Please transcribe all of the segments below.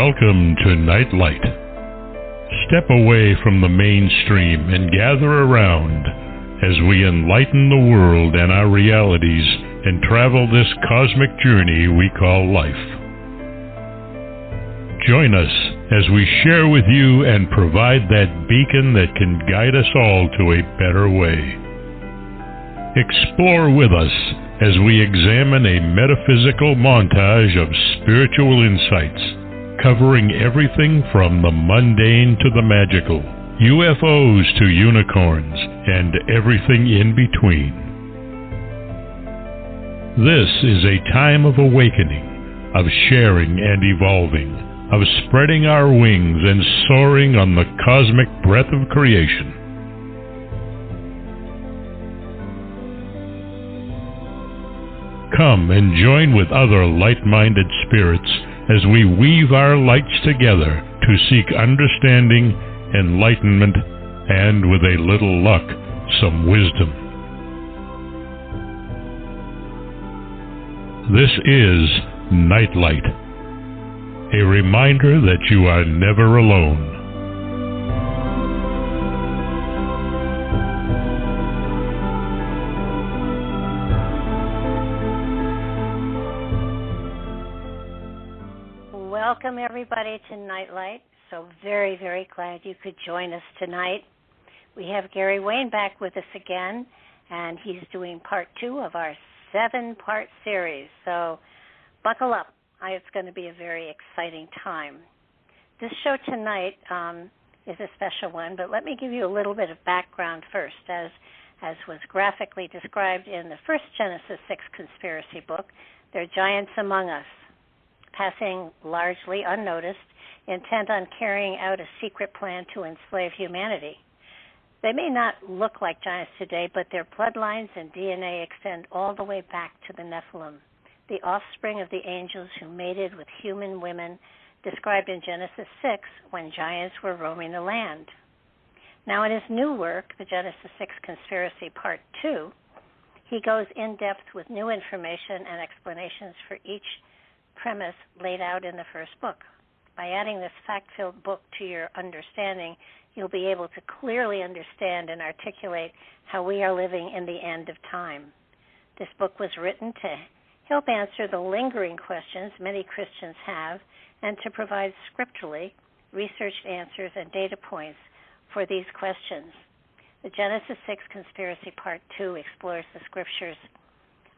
Welcome to NightLight. Step away from the mainstream and gather around as we enlighten the world and our realities and travel this cosmic journey we call life. Join us as we share with you and provide that beacon that can guide us all to a better way. Explore with us as we examine a metaphysical montage of spiritual insights, covering everything from the mundane to the magical, UFOs to unicorns, and everything in between. This is a time of awakening, of sharing and evolving, of spreading our wings and soaring on the cosmic breath of creation. Come and join with other light-minded spirits as we weave our lights together to seek understanding, enlightenment, and, with a little luck, some wisdom. This is NightLight, a reminder that you are never alone. Welcome, everybody, to NightLight. So very, very glad you could join us tonight. We have Gary Wayne back with us again, and he's doing part 2 of our 7-part series. So buckle up. It's going to be a very exciting time. This show tonight is a special one, but let me give you a little bit of background first. As was graphically described in the first Genesis 6 conspiracy book, there are giants among us, passing largely unnoticed, intent on carrying out a secret plan to enslave humanity. They may not look like giants today, but their bloodlines and DNA extend all the way back to the Nephalim, the offspring of the angels who mated with human women, described in Genesis 6 when giants were roaming the land. Now, in his new work, the Genesis 6 Conspiracy Part 2, he goes in depth with new information and explanations for each premise laid out in the first book. By adding this fact-filled book to your understanding, you'll be able to clearly understand and articulate how we are living in the end of time. This book was written to help answer the lingering questions many Christians have and to provide scripturally researched answers and data points for these questions. The Genesis 6 Conspiracy Part 2 explores the scriptures'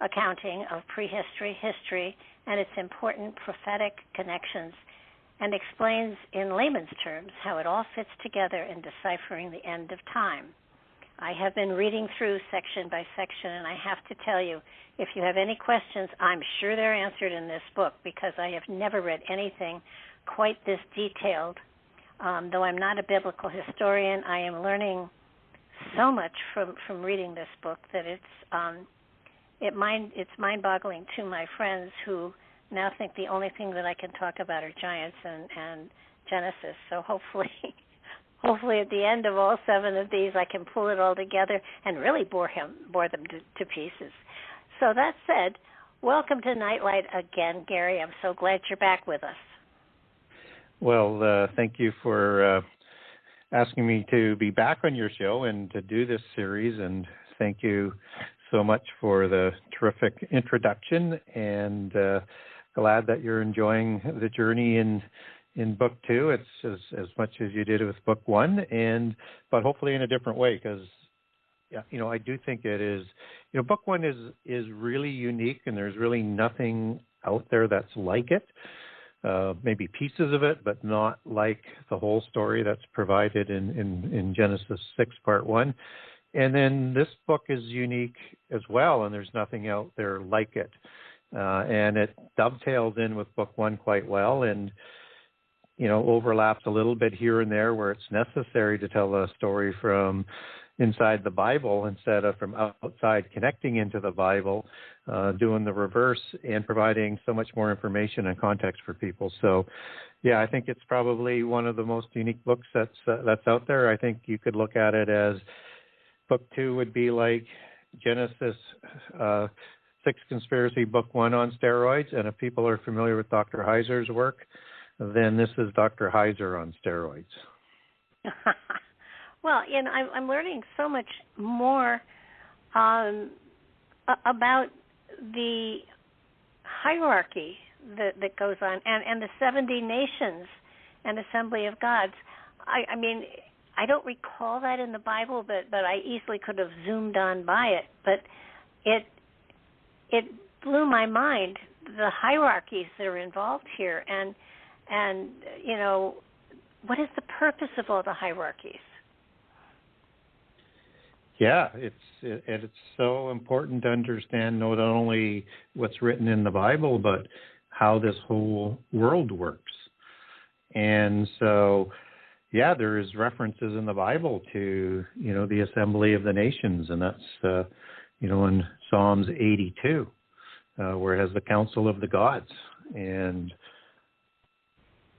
accounting of prehistory, history, and its important prophetic connections, and explains in layman's terms how it all fits together in deciphering the end of time. I have been reading through section by section, and I have to tell you, if you have any questions, I'm sure they're answered in this book, because I have never read anything quite this detailed. Though I'm not a biblical historian, I am learning so much from reading this book that it's mind-boggling to my friends who now think the only thing that I can talk about are giants and Genesis. So hopefully at the end of all 7 of these, I can pull it all together and really bore them to pieces. So that said, welcome to NightLight again, Gary. I'm so glad you're back with us. Well, thank you for asking me to be back on your show and to do this series, and thank you so much for the terrific introduction, and glad that you're enjoying the journey in book 2. It's as much as you did with book 1, but hopefully in a different way, because I do think it is. Book 1 is really unique, and there's really nothing out there that's like it. Maybe pieces of it, but not like the whole story that's provided in Genesis 6 Part 1. And then this book is unique as well, and there's nothing out there like it. And it dovetails in with book 1 quite well, and, overlaps a little bit here and there where it's necessary to tell a story from inside the Bible instead of from outside connecting into the Bible, doing the reverse and providing so much more information and context for people. So, yeah, I think it's probably one of the most unique books that's out there. I think you could look at it as book 2 would be like Genesis 6 Conspiracy Book 1 on steroids. And if people are familiar with Dr. Heiser's work, then this is Dr. Heiser on steroids. Well, I'm learning so much more about the hierarchy that goes on, and the 70 nations and Assembly of Gods. I mean, I don't recall that in the Bible, but I easily could have zoomed on by it. But it blew my mind, the hierarchies that are involved here, and what is the purpose of all the hierarchies? Yeah, it's so important to understand not only what's written in the Bible, but how this whole world works. And so, yeah, there's references in the Bible to, the assembly of the nations, and that's, in Psalms 82, where it has the council of the gods, and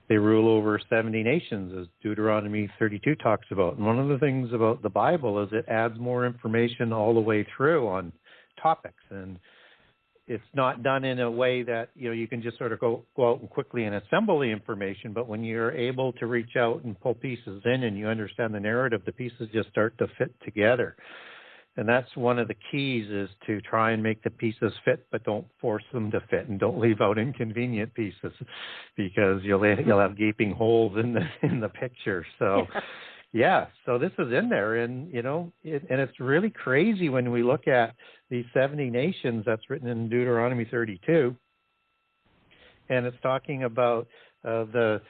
they rule over 70 nations, as Deuteronomy 32 talks about. And one of the things about the Bible is it adds more information all the way through on topics. And it's not done in a way that, you can just sort of go out and quickly and assemble the information. But when you're able to reach out and pull pieces in and you understand the narrative, the pieces just start to fit together. And that's one of the keys, is to try and make the pieces fit, but don't force them to fit, and don't leave out inconvenient pieces, because you'll have gaping holes in the picture. So, yeah, so this is in there, and and it's really crazy when we look at these 70 nations that's written in Deuteronomy 32, and it's talking about it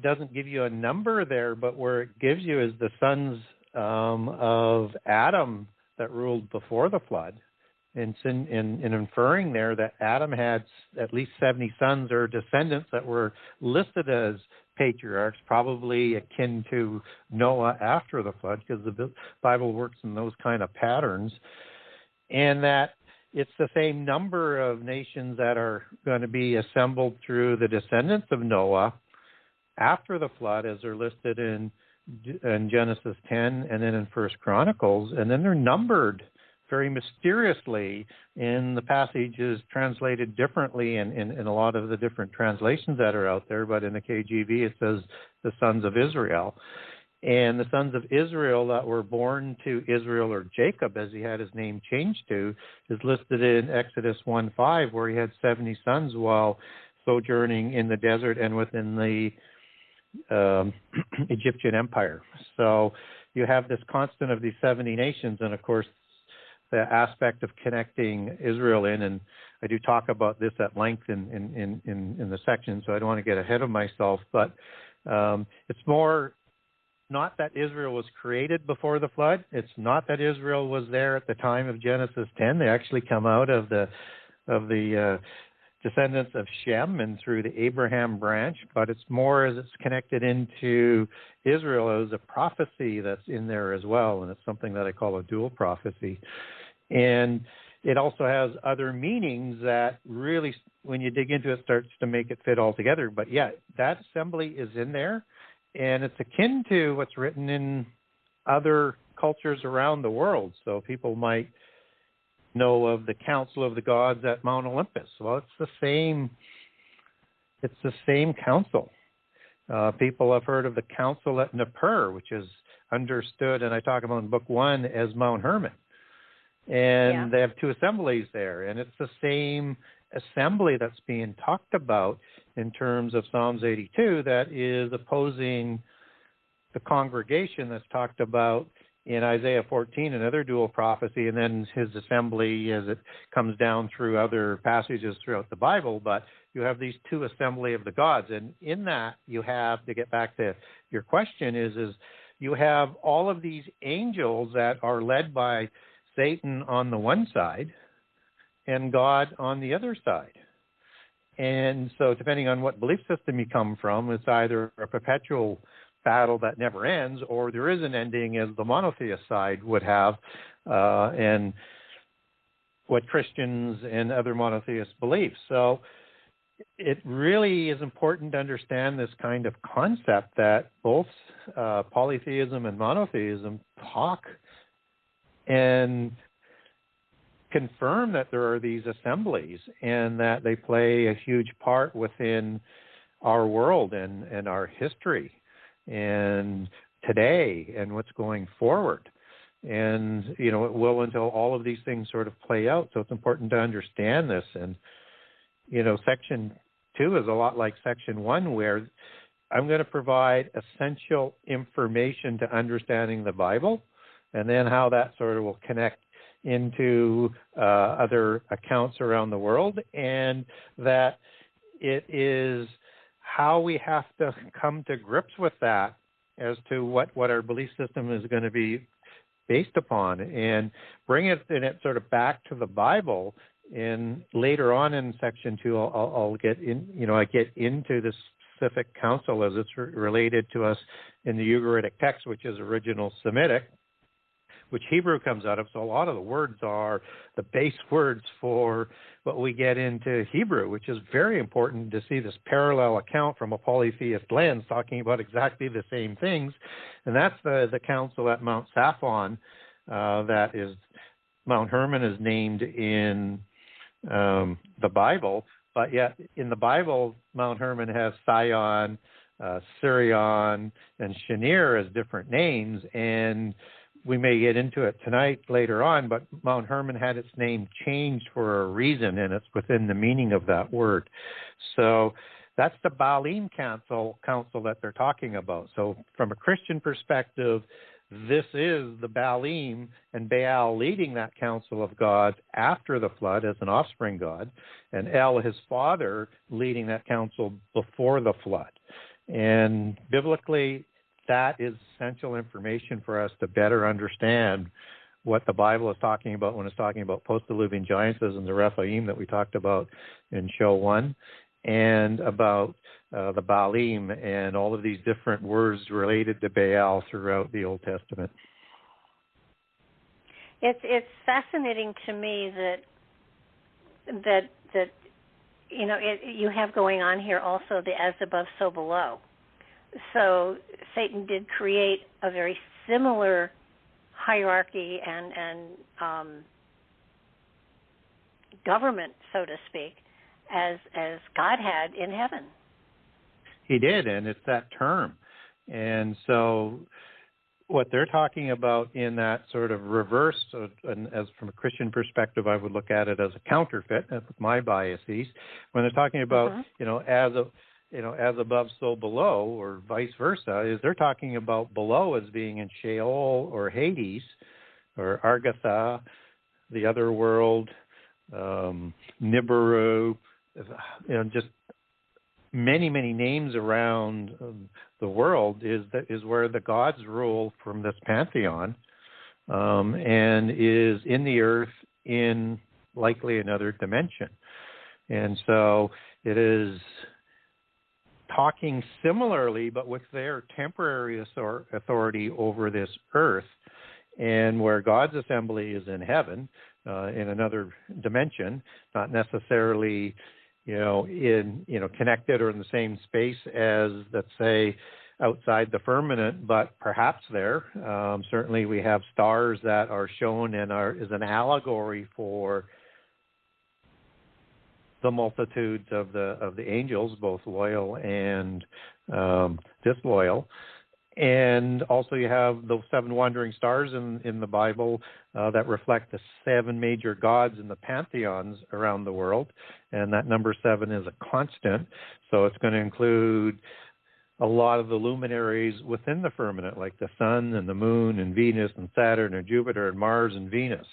doesn't give you a number there, but where it gives you is the sons of Adam that ruled before the flood, and inferring there that Adam had at least 70 sons or descendants that were listed as patriarchs, probably akin to Noah after the flood, because the Bible works in those kind of patterns, and that it's the same number of nations that are going to be assembled through the descendants of Noah after the flood, as are listed in Genesis 10 and then in First Chronicles, and then they're numbered very mysteriously in the passages translated differently in a lot of the different translations that are out there. But in the KJV it says the sons of Israel, and the sons of Israel that were born to Israel, or Jacob as he had his name changed to, is listed in Exodus 1:5, where he had 70 sons while sojourning in the desert and within the Egyptian Empire. So you have this constant of these 70 nations, and of course the aspect of connecting Israel in, and I do talk about this at length in the section, so I don't want to get ahead of myself, but it's more not that Israel was created before the flood. It's not that Israel was there at the time of Genesis 10. They actually come out of the descendants of Shem and through the Abraham branch, but it's more as it's connected into Israel as a prophecy that's in there as well, and it's something that I call a dual prophecy. And it also has other meanings that really, when you dig into it, starts to make it fit all together. But yeah, that assembly is in there, and it's akin to what's written in other cultures around the world. So people might know of the Council of the Gods at Mount Olympus. Well, it's the same council. People have heard of the Council at Nippur, which is understood, and I talk about in Book 1, as Mount Hermon. And they have two assemblies there, and it's the same assembly that's being talked about in terms of Psalms 82 that is opposing the congregation that's talked about in Isaiah 14, another dual prophecy, and then his assembly as it comes down through other passages throughout the Bible. But you have these two assembly of the gods, and in that you have, to get back to your question, is you have all of these angels that are led by Satan on the one side and God on the other side. And so depending on what belief system you come from, it's either a perpetual battle that never ends, or there is an ending, as the monotheist side would have, and what Christians and other monotheists believe. So it really is important to understand this kind of concept that both polytheism and monotheism talk and confirm that there are these assemblies and that they play a huge part within our world and our history and today and what's going forward. And, it will until all of these things sort of play out. So it's important to understand this. And, Section 2 is a lot like Section 1, where I'm going to provide essential information to understanding the Bible, and then how that sort of will connect into other accounts around the world, and that it is how we have to come to grips with that as to what our belief system is going to be based upon, and bring it sort of back to the Bible. And later on in Section 2, I'll get in. I get into the specific counsel as it's related to us in the Ugaritic text, which is original Semitic, which Hebrew comes out of. So a lot of the words are the base words for what we get into Hebrew, which is very important to see this parallel account from a polytheist lens talking about exactly the same things. And that's the council at Mount Saphon. That is, Mount Hermon is named in the Bible, but yet in the Bible, Mount Hermon has Sion, Sirion, and Shinir as different names, and we may get into it tonight later on, but Mount Hermon had its name changed for a reason, and it's within the meaning of that word. So that's the Baalim council that they're talking about. So from a Christian perspective, this is the Baalim and Baal leading that council of gods after the flood as an offspring god, and El, his father, leading that council before the flood. And biblically, that is essential information for us to better understand what the Bible is talking about when it's talking about post-diluvian giantesses and the Rephaim that we talked about in show 1, and about the Baalim and all of these different words related to Baal throughout the Old Testament. It's fascinating to me that you have going on here also the as above, so below. So Satan did create a very similar hierarchy and government, so to speak, as God had in heaven. He did, and it's that term. And so what they're talking about in that sort of reverse, and as from a Christian perspective, I would look at it as a counterfeit with my biases. When they're talking about, as above, so below, or vice versa, is they're talking about below as being in Sheol or Hades or Argatha, the other world, Nibiru, just many, many names around the world is where the gods rule from this pantheon, and is in the earth in likely another dimension. And so it is talking similarly, but with their temporary authority over this earth, and where God's assembly is in heaven, in another dimension, not necessarily, connected or in the same space as, let's say, outside the firmament, but perhaps there. Certainly, we have stars that are shown and is an allegory for the multitudes of the angels, both loyal and disloyal. And also you have those 7 wandering stars in the Bible that reflect the 7 major gods in the pantheons around the world. And that number 7 is a constant. So it's going to include a lot of the luminaries within the firmament, like the sun and the moon and Venus and Saturn and Jupiter and Mars and Venus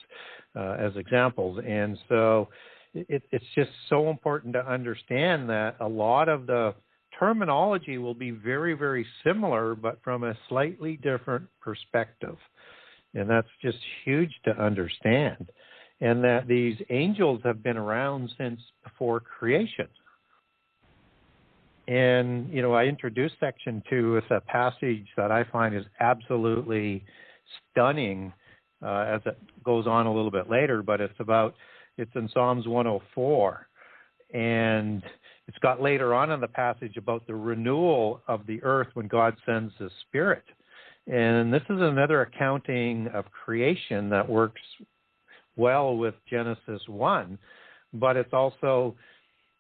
as examples. And so it's just so important to understand that a lot of the terminology will be very, very similar, but from a slightly different perspective. And that's just huge to understand. And that these angels have been around since before creation. And, I introduced Section 2 with a passage that I find is absolutely stunning as it goes on a little bit later, but it's in Psalms 104. And it's got later on in the passage about the renewal of the earth when God sends His Spirit. And this is another accounting of creation that works well with Genesis 1, but it's also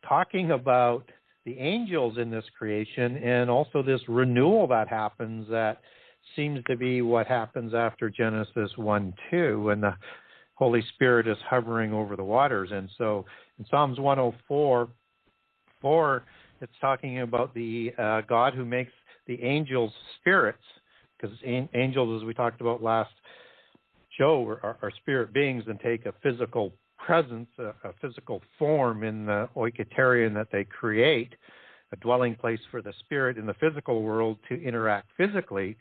talking about the angels in this creation, and also this renewal that happens that seems to be what happens after Genesis 1:2, when the Holy Spirit is hovering over the waters. And so in Psalms 104:4, it's talking about the God who makes the angels spirits, because angels, as we talked about last show, are spirit beings and take a physical presence, a physical form in the oikaterion that they create, a dwelling place for the spirit in the physical world to interact physically.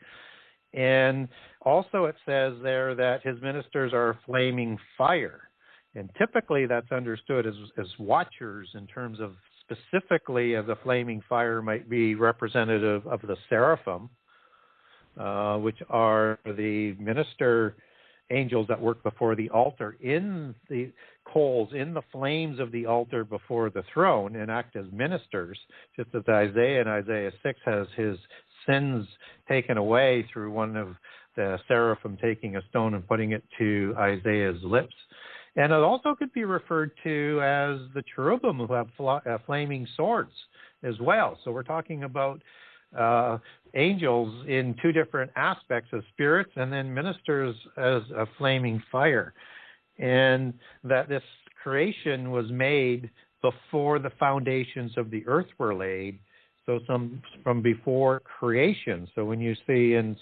And also it says there that his ministers are flaming fire. And typically that's understood as watchers, in terms of specifically of the flaming fire might be representative of the seraphim, which are the minister angels that work before the altar in the coals, in the flames of the altar before the throne, and act as ministers, just as Isaiah in Isaiah 6 has his sins taken away through one of the seraphim taking a stone and putting it to Isaiah's lips. And it also could be referred to as the cherubim, who have flaming swords as well. So we're talking about angels in two different aspects, of spirits and then ministers as a flaming fire. And that this creation was made before the foundations of the earth were laid, so from before creation. So when you see in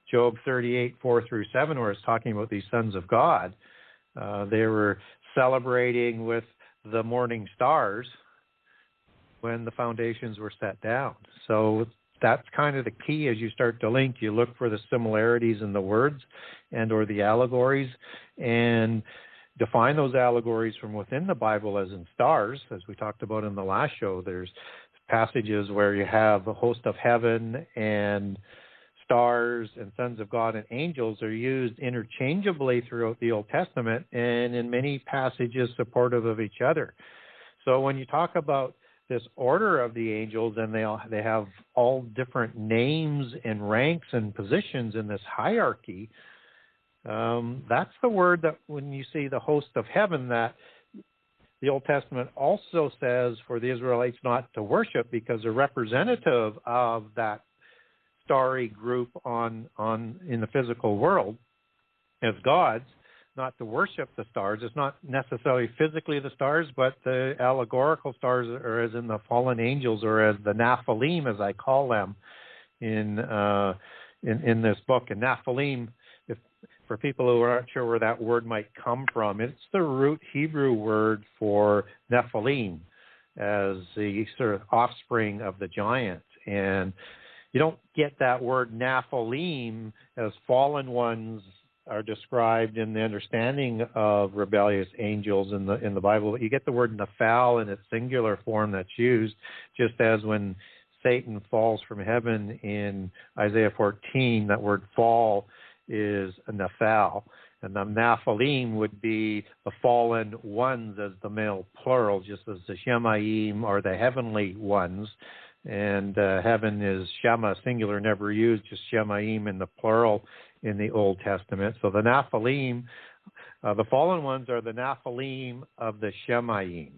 Job 38:4-7, where it's talking about these sons of God, they were celebrating with the morning stars when the foundations were set down. So that's kind of the key as you start to link. You look for the similarities in the words and or the allegories, and define those allegories from within the Bible as in stars. As we talked about in the last show, there's passages where you have the host of heaven, and stars and sons of God and angels are used interchangeably throughout the Old Testament, and in many passages supportive of each other. So when you talk about this order of the angels, and they have all different names and ranks and positions in this hierarchy, that's the word that when you see the host of heaven, that the Old Testament also says for the Israelites not to worship, because a representative of that starry group in the physical world as gods, not to worship the stars. It's not necessarily physically the stars, but the allegorical stars, or as in the fallen angels, or as the Naphalim, as I call them in this book. And Naphalim, for people who are not sure where that word might come from, it's the root Hebrew word for Nephilim, as the sort of offspring of the giant. And you don't get that word Naphalim as fallen ones are described in the understanding of rebellious angels in the Bible. You get the word Nephal in its singular form that's used, just as when Satan falls from heaven in Isaiah 14, that word fall is a Nephal. And the Naphalim would be the fallen ones as the male plural, just as the Shemaim are the heavenly ones. And heaven is Shema, singular, never used, just Shemaim in the plural in the Old Testament. So the Naphalim, the fallen ones, are the Naphalim of the Shemaim.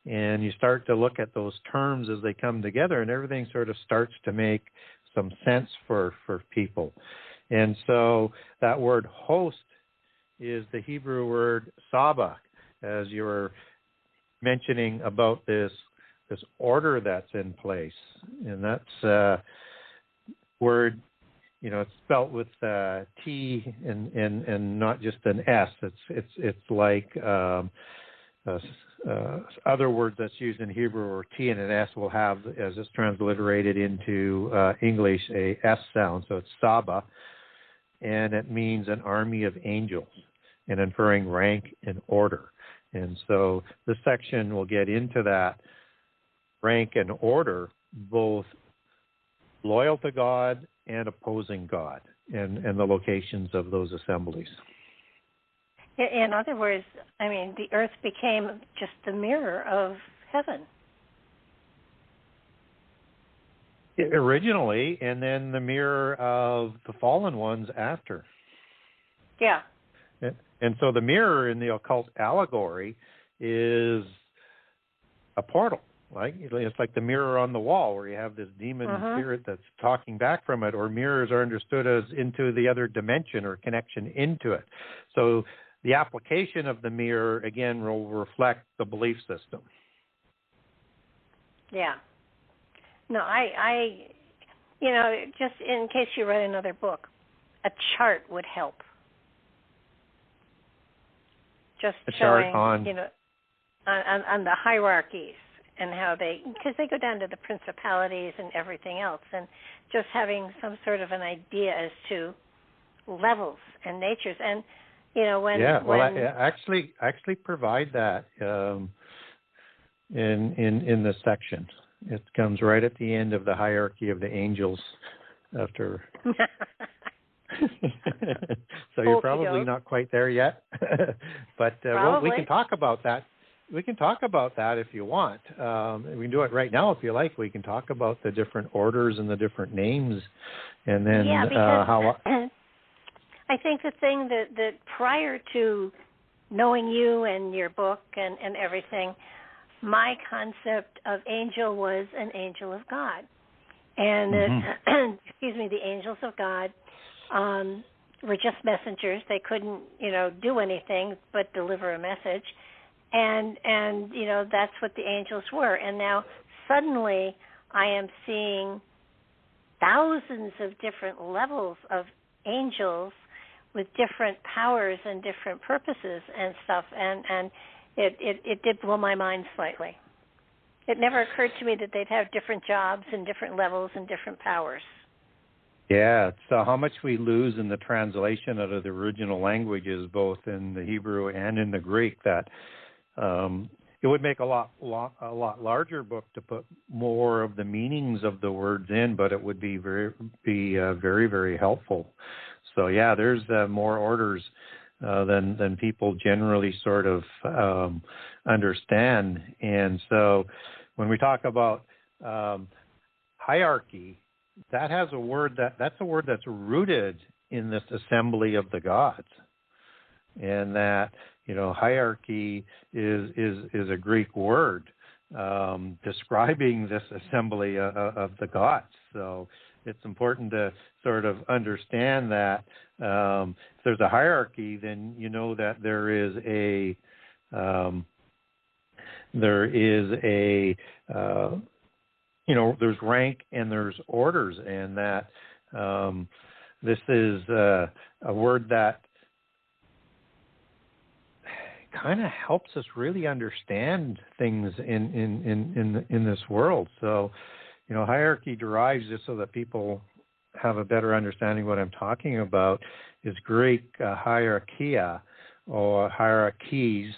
And you start to look at those terms as they come together, and everything sort of starts to make some sense for people. And so that word host is the Hebrew word sabach, as you were mentioning about this order that's in place. And that's word, it's spelt with T and not just an S. It's like other words that's used in Hebrew, or T and an S will have, as it's transliterated into English, a S sound. So it's Saba, and it means an army of angels, and inferring rank and order. And so this section will get into that rank and order, both loyal to God and opposing God, and the locations of those assemblies. In other words, the earth became just the mirror of heaven. Originally, and then the mirror of the fallen ones after. Yeah. And so the mirror in the occult allegory is a portal. Like it's like the mirror on the wall, where you have this demon spirit that's talking back from it, or mirrors are understood as into the other dimension or connection into it. So the application of the mirror again will reflect the belief system. Yeah. No, I just in case you read another book, a chart would help. Just a showing, chart on on the hierarchies and how because they go down to the principalities and everything else, and just having some sort of an idea as to levels and natures. And I actually provide that in this section. It comes right at the end of the hierarchy of the angels. After, so you're probably not quite there yet, but we can talk about that. We can talk about that if you want. We can do it right now if you like. We can talk about the different orders and the different names, and then how. I think the thing that prior to knowing you and your book and everything, my concept of angel was an angel of God. And, the angels of God were just messengers. They couldn't, do anything but deliver a message. And that's what the angels were. And now suddenly I am seeing thousands of different levels of angels with different powers and different purposes and stuff. And it did blow my mind slightly. It never occurred to me that they'd have different jobs and different levels and different powers. Yeah, so how much we lose in the translation out of the original languages, both in the Hebrew and in the Greek, that it would make a lot larger book to put more of the meanings of the words in, but it would be very, very helpful. So yeah, there's more orders than people generally sort of understand. And so when we talk about hierarchy, that's a word that's rooted in this assembly of the gods. And that, hierarchy is a Greek word describing this assembly of the gods. So it's important to sort of understand that if there's a hierarchy, then you know that there's rank and there's orders, and that this is a word that kind of helps us really understand things in this world. So, hierarchy derives, just so that people have a better understanding of what I'm talking about, is Greek hierarchia or hierarchies,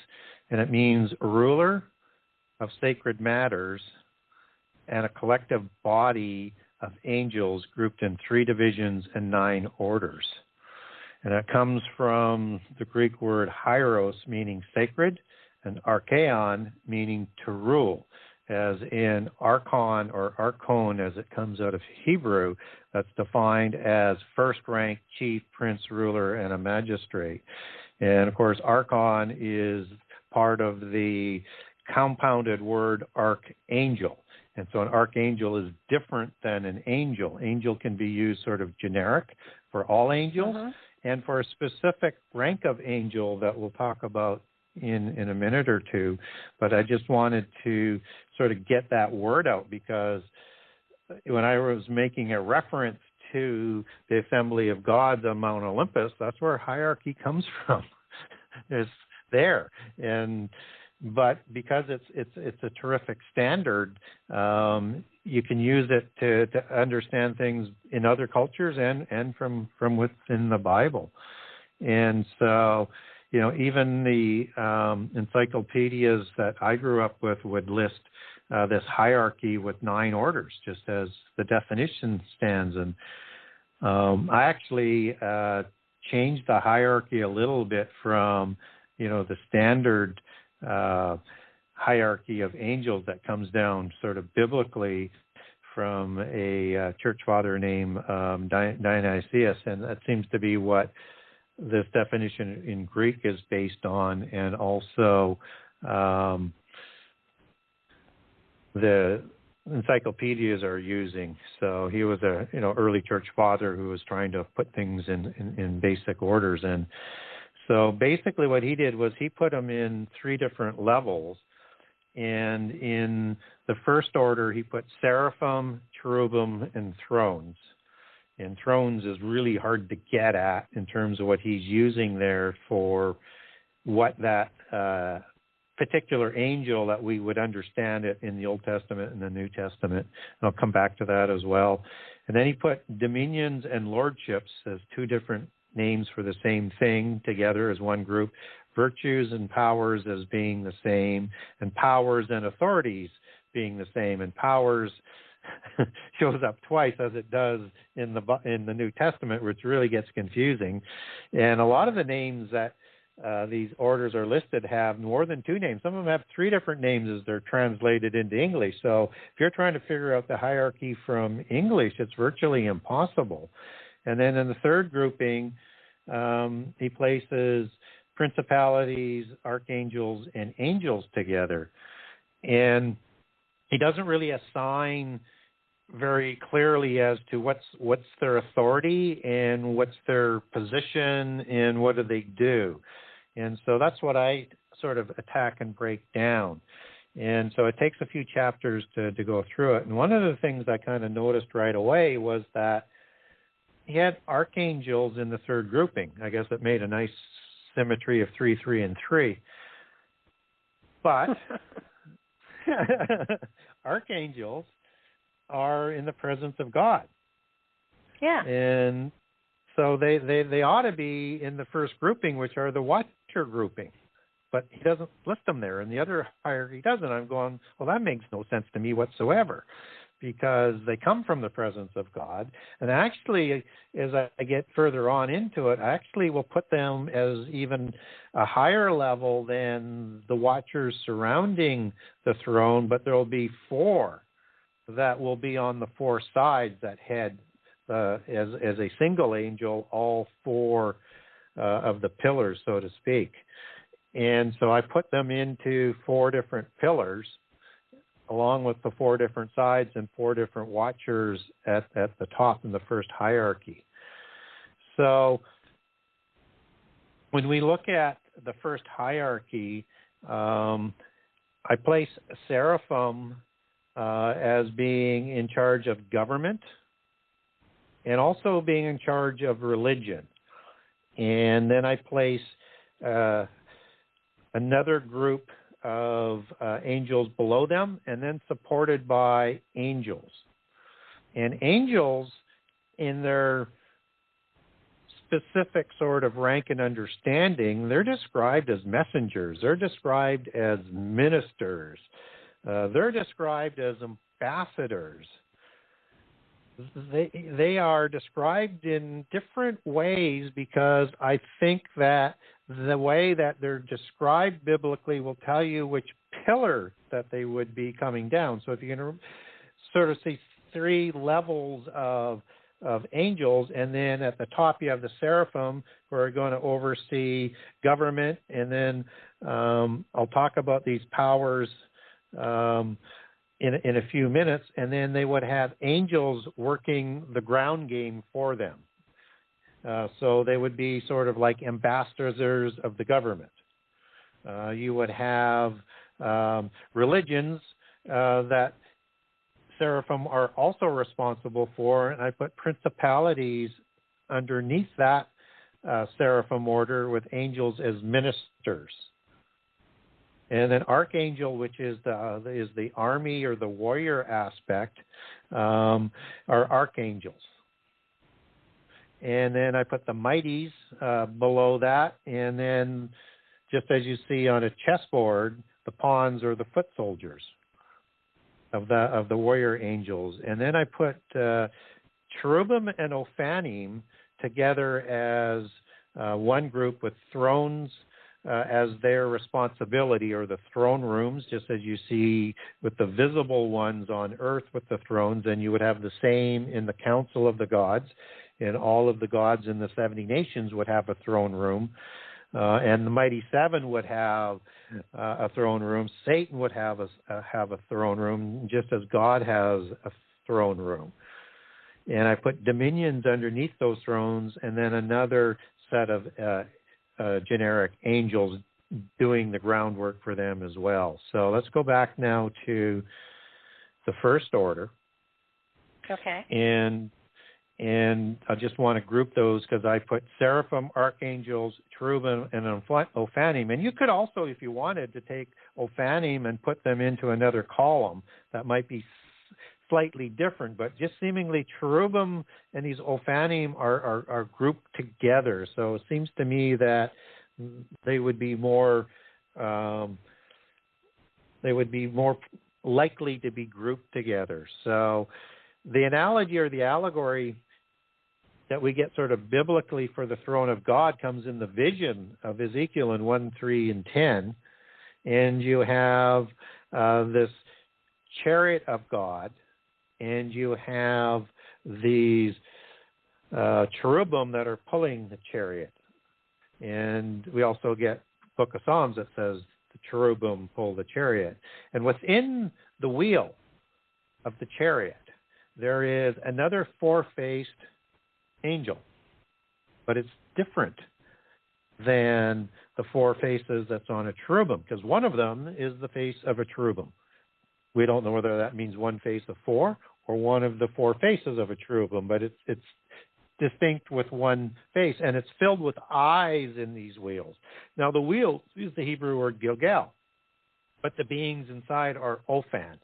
and it means ruler of sacred matters and a collective body of angels grouped in 3 divisions and 9 orders. And it comes from the Greek word hieros, meaning sacred, and archeon, meaning to rule, as in archon or archon, as it comes out of Hebrew, that's defined as first rank, chief, prince, ruler, and a magistrate. And of course, archon is part of the compounded word archangel. And so an archangel is different than an angel. Angel can be used sort of generic for all angels, and for a specific rank of angel that we'll talk about in a minute or two. But I just wanted to sort of get that word out, because when I was making a reference to the assembly of gods on Mount Olympus, that's where hierarchy comes from. It's there. But because it's a terrific standard, you can use it to understand things in other cultures and from within the Bible. And so, even the encyclopedias that I grew up with would list this hierarchy with 9 orders, just as the definition stands. And I actually changed the hierarchy a little bit from, the standard hierarchy of angels that comes down sort of biblically from a church father named Dionysius, and that seems to be what this definition in Greek is based on, and also the encyclopedias are using. So he was a early church father who was trying to put things in basic orders. And so basically what he did was he put them in 3 different levels. And in the first order, he put seraphim, cherubim, and thrones. And thrones is really hard to get at in terms of what he's using there for what that particular angel that we would understand it in the Old Testament and the New Testament. And I'll come back to that as well. And then he put dominions and lordships as 2 different names for the same thing together as one group, virtues and powers as being the same, and powers and authorities being the same. And powers shows up twice, as it does in the New Testament, which really gets confusing. And a lot of the names that these orders are listed have more than 2 names. Some of them have 3 different names as they're translated into English. So if you're trying to figure out the hierarchy from English, it's virtually impossible. And then in the third grouping, he places principalities, archangels, and angels together. And he doesn't really assign very clearly as to what's their authority and what's their position and what do they do. And so that's what I sort of attack and break down. And so it takes a few chapters to go through it. And one of the things I kind of noticed right away was that he had archangels in the third grouping. I guess it made a nice symmetry of 3, 3, and 3. But archangels are in the presence of God. Yeah. And so they ought to be in the first grouping, which are the watcher grouping. But he doesn't list them there. And the other hierarchy doesn't. I'm going, well, that makes no sense to me whatsoever, because they come from the presence of God. And actually, as I get further on into it, I actually will put them as even a higher level than the watchers surrounding the throne, but there will be 4 that will be on the 4 sides that head as a single angel, all 4 of the pillars, so to speak. And so I put them into 4 different pillars, along with the 4 different sides and 4 different watchers at the top in the first hierarchy. So when we look at the first hierarchy, I place seraphim as being in charge of government and also being in charge of religion. And then I place another group of angels below them, and then supported by angels. And angels, in their specific sort of rank and understanding, they're described as messengers. They're described as ministers. They're described as ambassadors. They are described in different ways, because I think that the way that they're described biblically will tell you which pillar that they would be coming down. So if you can sort of see 3 levels of angels, and then at the top you have the seraphim, who are going to oversee government, and then I'll talk about these powers in a few minutes, and then they would have angels working the ground game for them. So they would be sort of like ambassadors of the government. You would have religions that seraphim are also responsible for, and I put principalities underneath that seraphim order with angels as ministers. And then archangel, which is the army or the warrior aspect, are archangels. And then I put the mighties below that, and then just as you see on a chessboard, the pawns are the foot soldiers of the warrior angels. And then I put cherubim and ophanim together as one group, with thrones as their responsibility, or the throne rooms, just as you see with the visible ones on earth with the thrones. And you would have the same in the council of the gods, and all of the gods in the 70 nations would have a throne room. and the mighty seven would have a throne room. Satan would have a throne room, just as God has a throne room. And I put dominions underneath those thrones, and then another set of generic angels doing the groundwork for them as well. So let's go back now to the first order. Okay. And I just want to group those because I put seraphim, archangels, cherubim, and Ophanim. And you could also, if you wanted, to take Ophanim and put them into another column that might be slightly different, but just seemingly cherubim and these Ophanim are grouped together. So it seems to me that they would be more likely to be grouped together. So the analogy or the allegory that we get sort of biblically for the throne of God comes in the vision of Ezekiel in 1, 3, and 10. And you have this chariot of God, and you have these cherubim that are pulling the chariot. And we also get Book of Psalms that says the cherubim pull the chariot. And within the wheel of the chariot, there is another four-faced angel, but it's different than the four faces that's on a cherubim, because one of them is the face of a cherubim. We don't know whether that means one face of four or one of the four faces of a cherubim, but it's distinct with one face, and it's filled with eyes in these wheels. Now, the wheels is the Hebrew word Gilgal, but the beings inside are Ophan.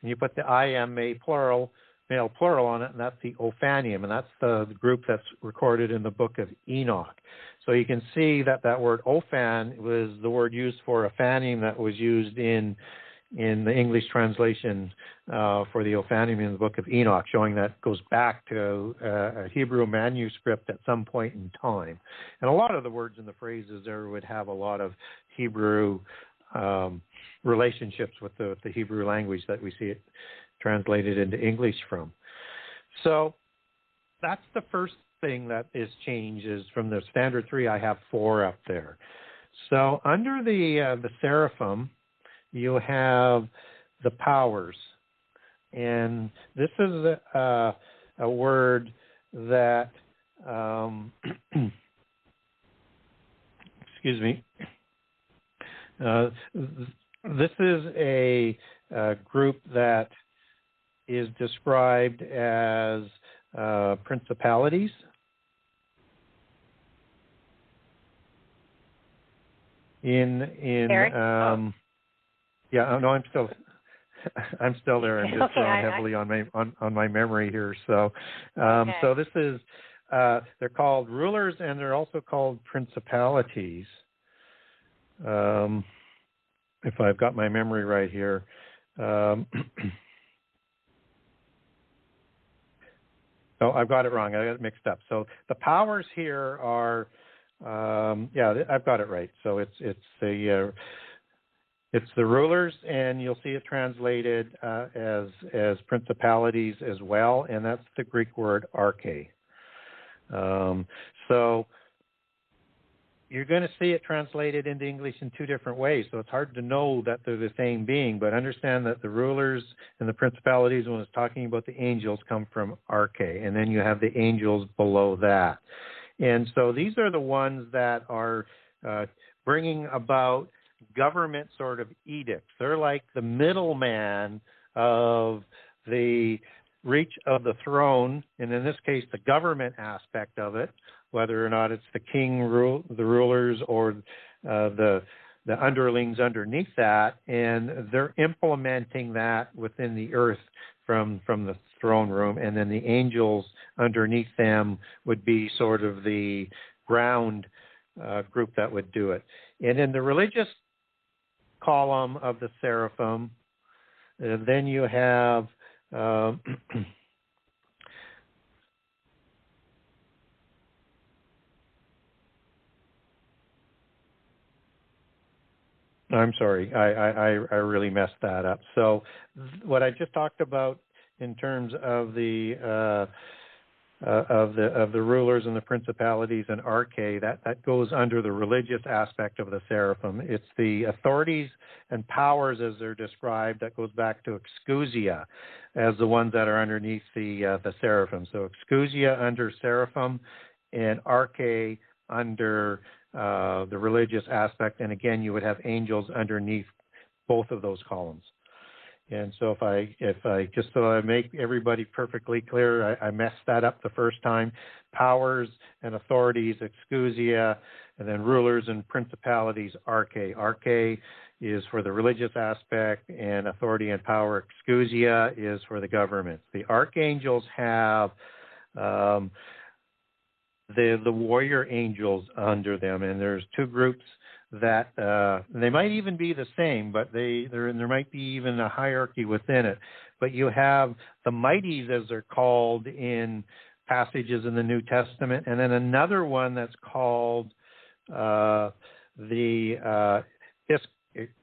And you put the IMA plural, male plural on it, and that's the Ophanim, and that's the group that's recorded in the book of Enoch. So you can see that word Ophan was the word used for Ophanim that was used in the English translation for the Ophanim in the book of Enoch, showing that goes back to a Hebrew manuscript at some point in time. And a lot of the words and the phrases there would have a lot of Hebrew relationships with the Hebrew language that we see it translated into English from. So that's the first thing that is changed is from the standard 3, I have 4 up there. So under the seraphim, you have the powers, and this is a word that, excuse me, this is a group that is described as principalities. Yeah, no, I'm still there. I'm just drawing heavily on my memory here. So, so this is they're called rulers, and they're also called principalities. If I've got my memory right here. Oh, I've got it wrong. I got it mixed up. So the powers here are, I've got it right. So it's the rulers, and you'll see it translated as principalities as well, and that's the Greek word arche. So you're going to see it translated into English in 2 different ways, so it's hard to know that they're the same being, but understand that the rulers and the principalities, when it's talking about the angels, come from arche, and then you have the angels below that. And so these are the ones that are bringing about government sort of edicts. They're like the middleman of the reach of the throne, and in this case, the government aspect of it, whether or not it's the king, the rulers, or the underlings underneath that, and they're implementing that within the earth from the throne room, and then the angels underneath them would be sort of the ground group that would do it. And in the religious column of the seraphim, then you have I'm sorry, I really messed that up. So what I just talked about in terms of the the rulers and the principalities and arche, that goes under the religious aspect of the seraphim. It's the authorities and powers as they're described that goes back to exousia as the ones that are underneath the seraphim. So exousia under seraphim and arche under the religious aspect. And again, you would have angels underneath both of those columns. And so if I just so I make everybody perfectly clear, I messed that up the first time. Powers and authorities, exousia, and then rulers and principalities, arche. Arche is for the religious aspect, and authority and power, exousia, is for the government. The archangels have the warrior angels under them, and there's two groups that they might even be the same, but there might be even a hierarchy within it. But you have the mighties, as they're called in passages in the New Testament, and then another one that's called the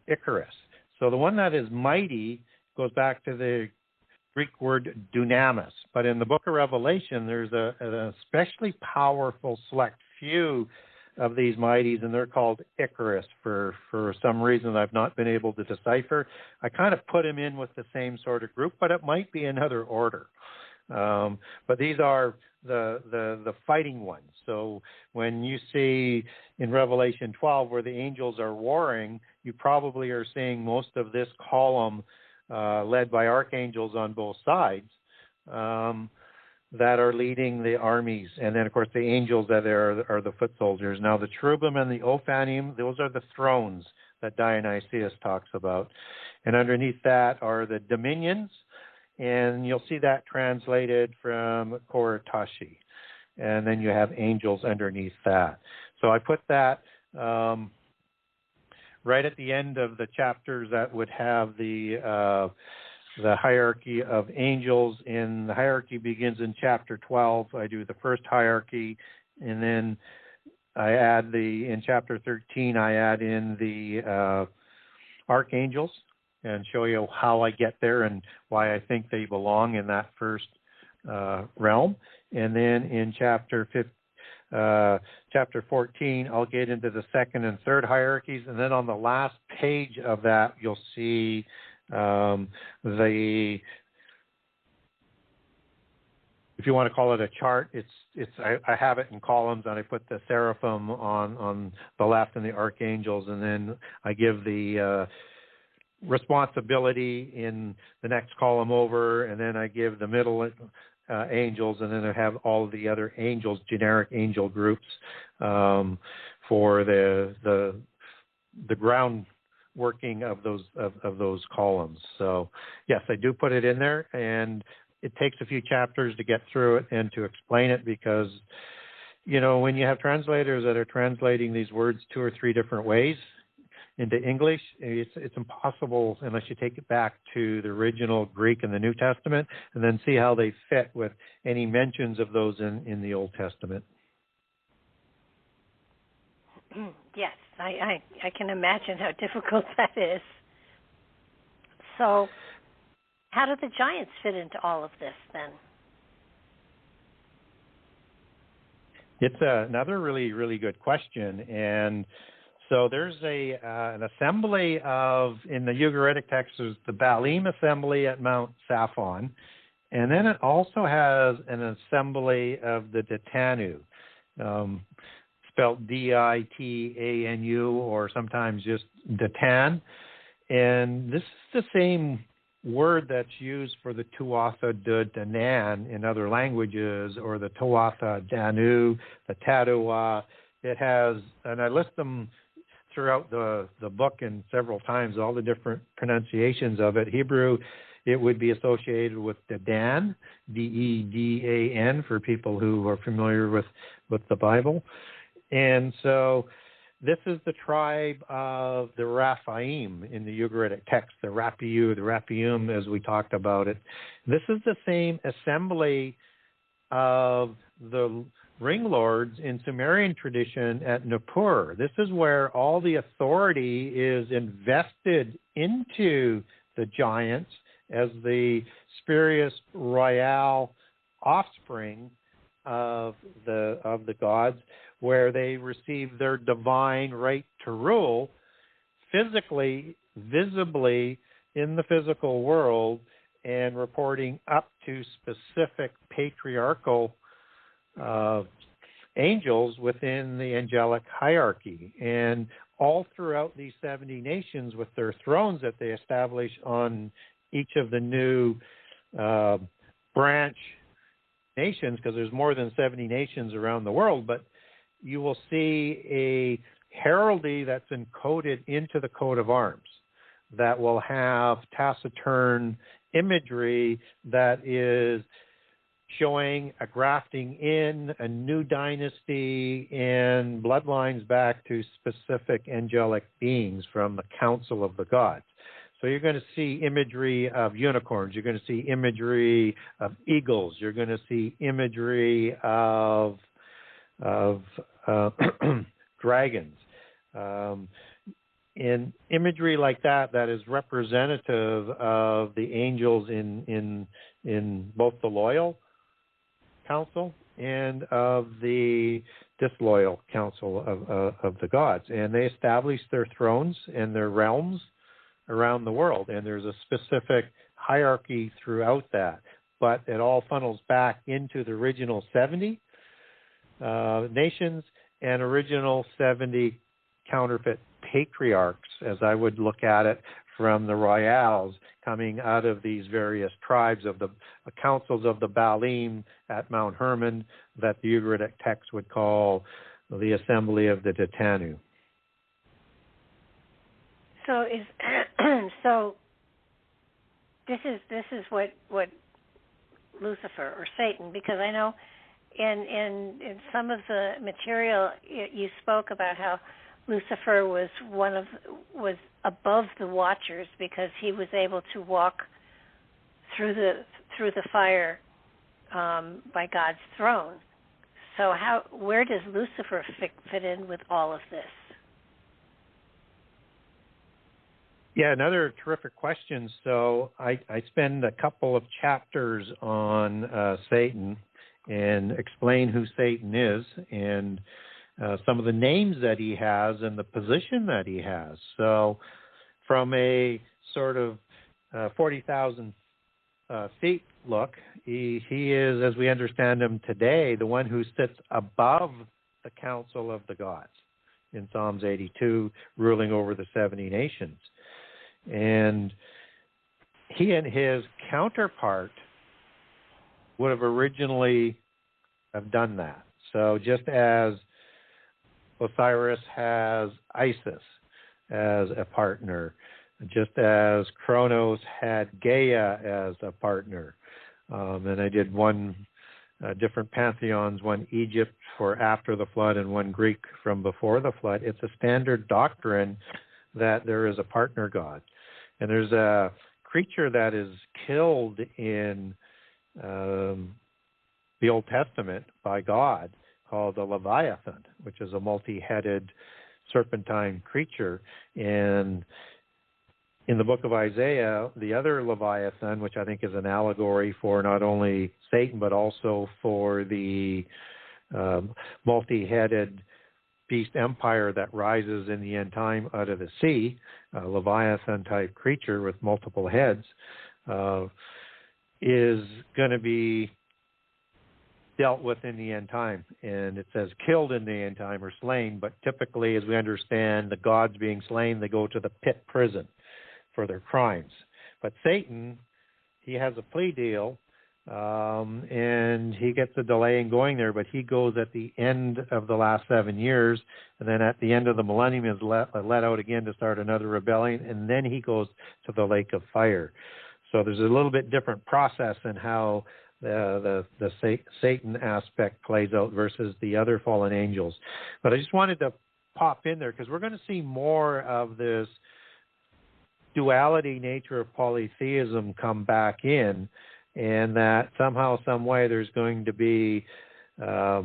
Icarus. So the one that is mighty goes back to the Greek word dunamis. But in the book of Revelation, there's an especially powerful select few of these mighties, and they're called Icarus for some reason I've not been able to decipher. I kind of put them in with the same sort of group, but it might be another order. But these are the fighting ones. So when you see in Revelation 12 where the angels are warring, you probably are seeing most of this column led by archangels on both sides. That are leading the armies. And then, of course, the angels that are the foot soldiers. Now, the cherubim and the ophanim, those are the thrones that Dionysius talks about. And underneath that are the dominions, and you'll see that translated from Koratashi. And then you have angels underneath that. So I put that right at the end of the chapters that would have the hierarchy of angels. And the hierarchy begins in chapter 12. I do the first hierarchy, and then I add in chapter 13, I add in the archangels and show you how I get there and why I think they belong in that first realm. And then in chapter 14, I'll get into the second and third hierarchies. And then on the last page of that, you'll see if you want to call it a chart, I have it in columns, and I put the seraphim on the left and the archangels, and then I give the responsibility in the next column over, and then I give the middle angels, and then I have all the other angels, generic angel groups for the ground working of those columns. So yes, I do put it in there, and it takes a few chapters to get through it and to explain it, because when you have translators that are translating these words 2 or 3 different ways into English, it's impossible unless you take it back to the original Greek in the New Testament and then see how they fit with any mentions of those in the Old Testament. Yes, I can imagine how difficult that is. So how do the giants fit into all of this then? It's another really, really good question. And so there's an assembly in the Ugaritic text, there's the Baalim assembly at Mount Saphon. And then it also has an assembly of the Ditanu, spelled Ditanu, or sometimes just Ditan. And this is the same word that's used for the Tuatha De Danann in other languages, or the Tuatha Danu, the Tatua. It has, and I list them throughout the book and several times, all the different pronunciations of it. Hebrew, it would be associated with Dedan, D-E-D-A-N, for people who are familiar with the Bible. And so this is the tribe of the Raphaim in the Ugaritic text, the Raphaim, as we talked about it. This is the same assembly of the ring lords in Sumerian tradition at Nippur. This is where all the authority is invested into the giants as the spurious royal offspring of the gods, where they receive their divine right to rule physically, visibly in the physical world, and reporting up to specific patriarchal angels within the angelic hierarchy. And all throughout these 70 nations, with their thrones that they establish on each of the new branch nations, because there's more than 70 nations around the world, but you will see a heraldry that's encoded into the coat of arms that will have taciturn imagery that is showing a grafting in, a new dynasty, and bloodlines back to specific angelic beings from the council of the gods. So you're going to see imagery of unicorns. You're going to see imagery of eagles. You're going to see imagery of dragons. In imagery like that is representative of the angels in both the loyal council and of the disloyal council of the gods. And they establish their thrones and their realms around the world, and there's a specific hierarchy throughout that. But it all funnels back into the original 70 nations and original 70 counterfeit patriarchs, as I would look at it, from the royals coming out of these various tribes of the councils of the Baalim at Mount Hermon, that the Ugaritic text would call the assembly of the Titanu. So this is what Lucifer or Satan, because I know in some of the material you spoke about how Lucifer was above the Watchers because he was able to walk through the fire by God's throne. So where does Lucifer fit in with all of this? Yeah, another terrific question. So I spend a couple of chapters on Satan and explain who Satan is and some of the names that he has and the position that he has. So from a sort of 40,000 feet look, he is, as we understand him today, the one who sits above the council of the gods in Psalms 82, ruling over the 70 nations. And he and his counterpart would have originally have done that. So just as Osiris has Isis as a partner, just as Kronos had Gaia as a partner, and I did one different pantheons, one Egypt for after the flood and one Greek from before the flood. It's a standard doctrine that there is a partner god. And there's a creature that is killed in the Old Testament by God called the Leviathan, which is a multi-headed serpentine creature. And in the book of Isaiah, the other Leviathan, which I think is an allegory for not only Satan, but also for the multi-headed beast empire that rises in the end time out of the sea, a Leviathan-type creature with multiple heads, is going to be dealt with in the end time. And it says killed in the end time or slain, but typically, as we understand, the gods being slain, they go to the pit prison for their crimes. But Satan, he has a plea deal, and he gets a delay in going there, but he goes at the end of the last 7 years, and then at the end of the millennium is let out again to start another rebellion, and then he goes to the lake of fire. So there's a little bit different process in how the Satan aspect plays out versus the other fallen angels. But I just wanted to pop in there because we're going to see more of this duality nature of polytheism come back in, and that somehow, some way, there's going to be a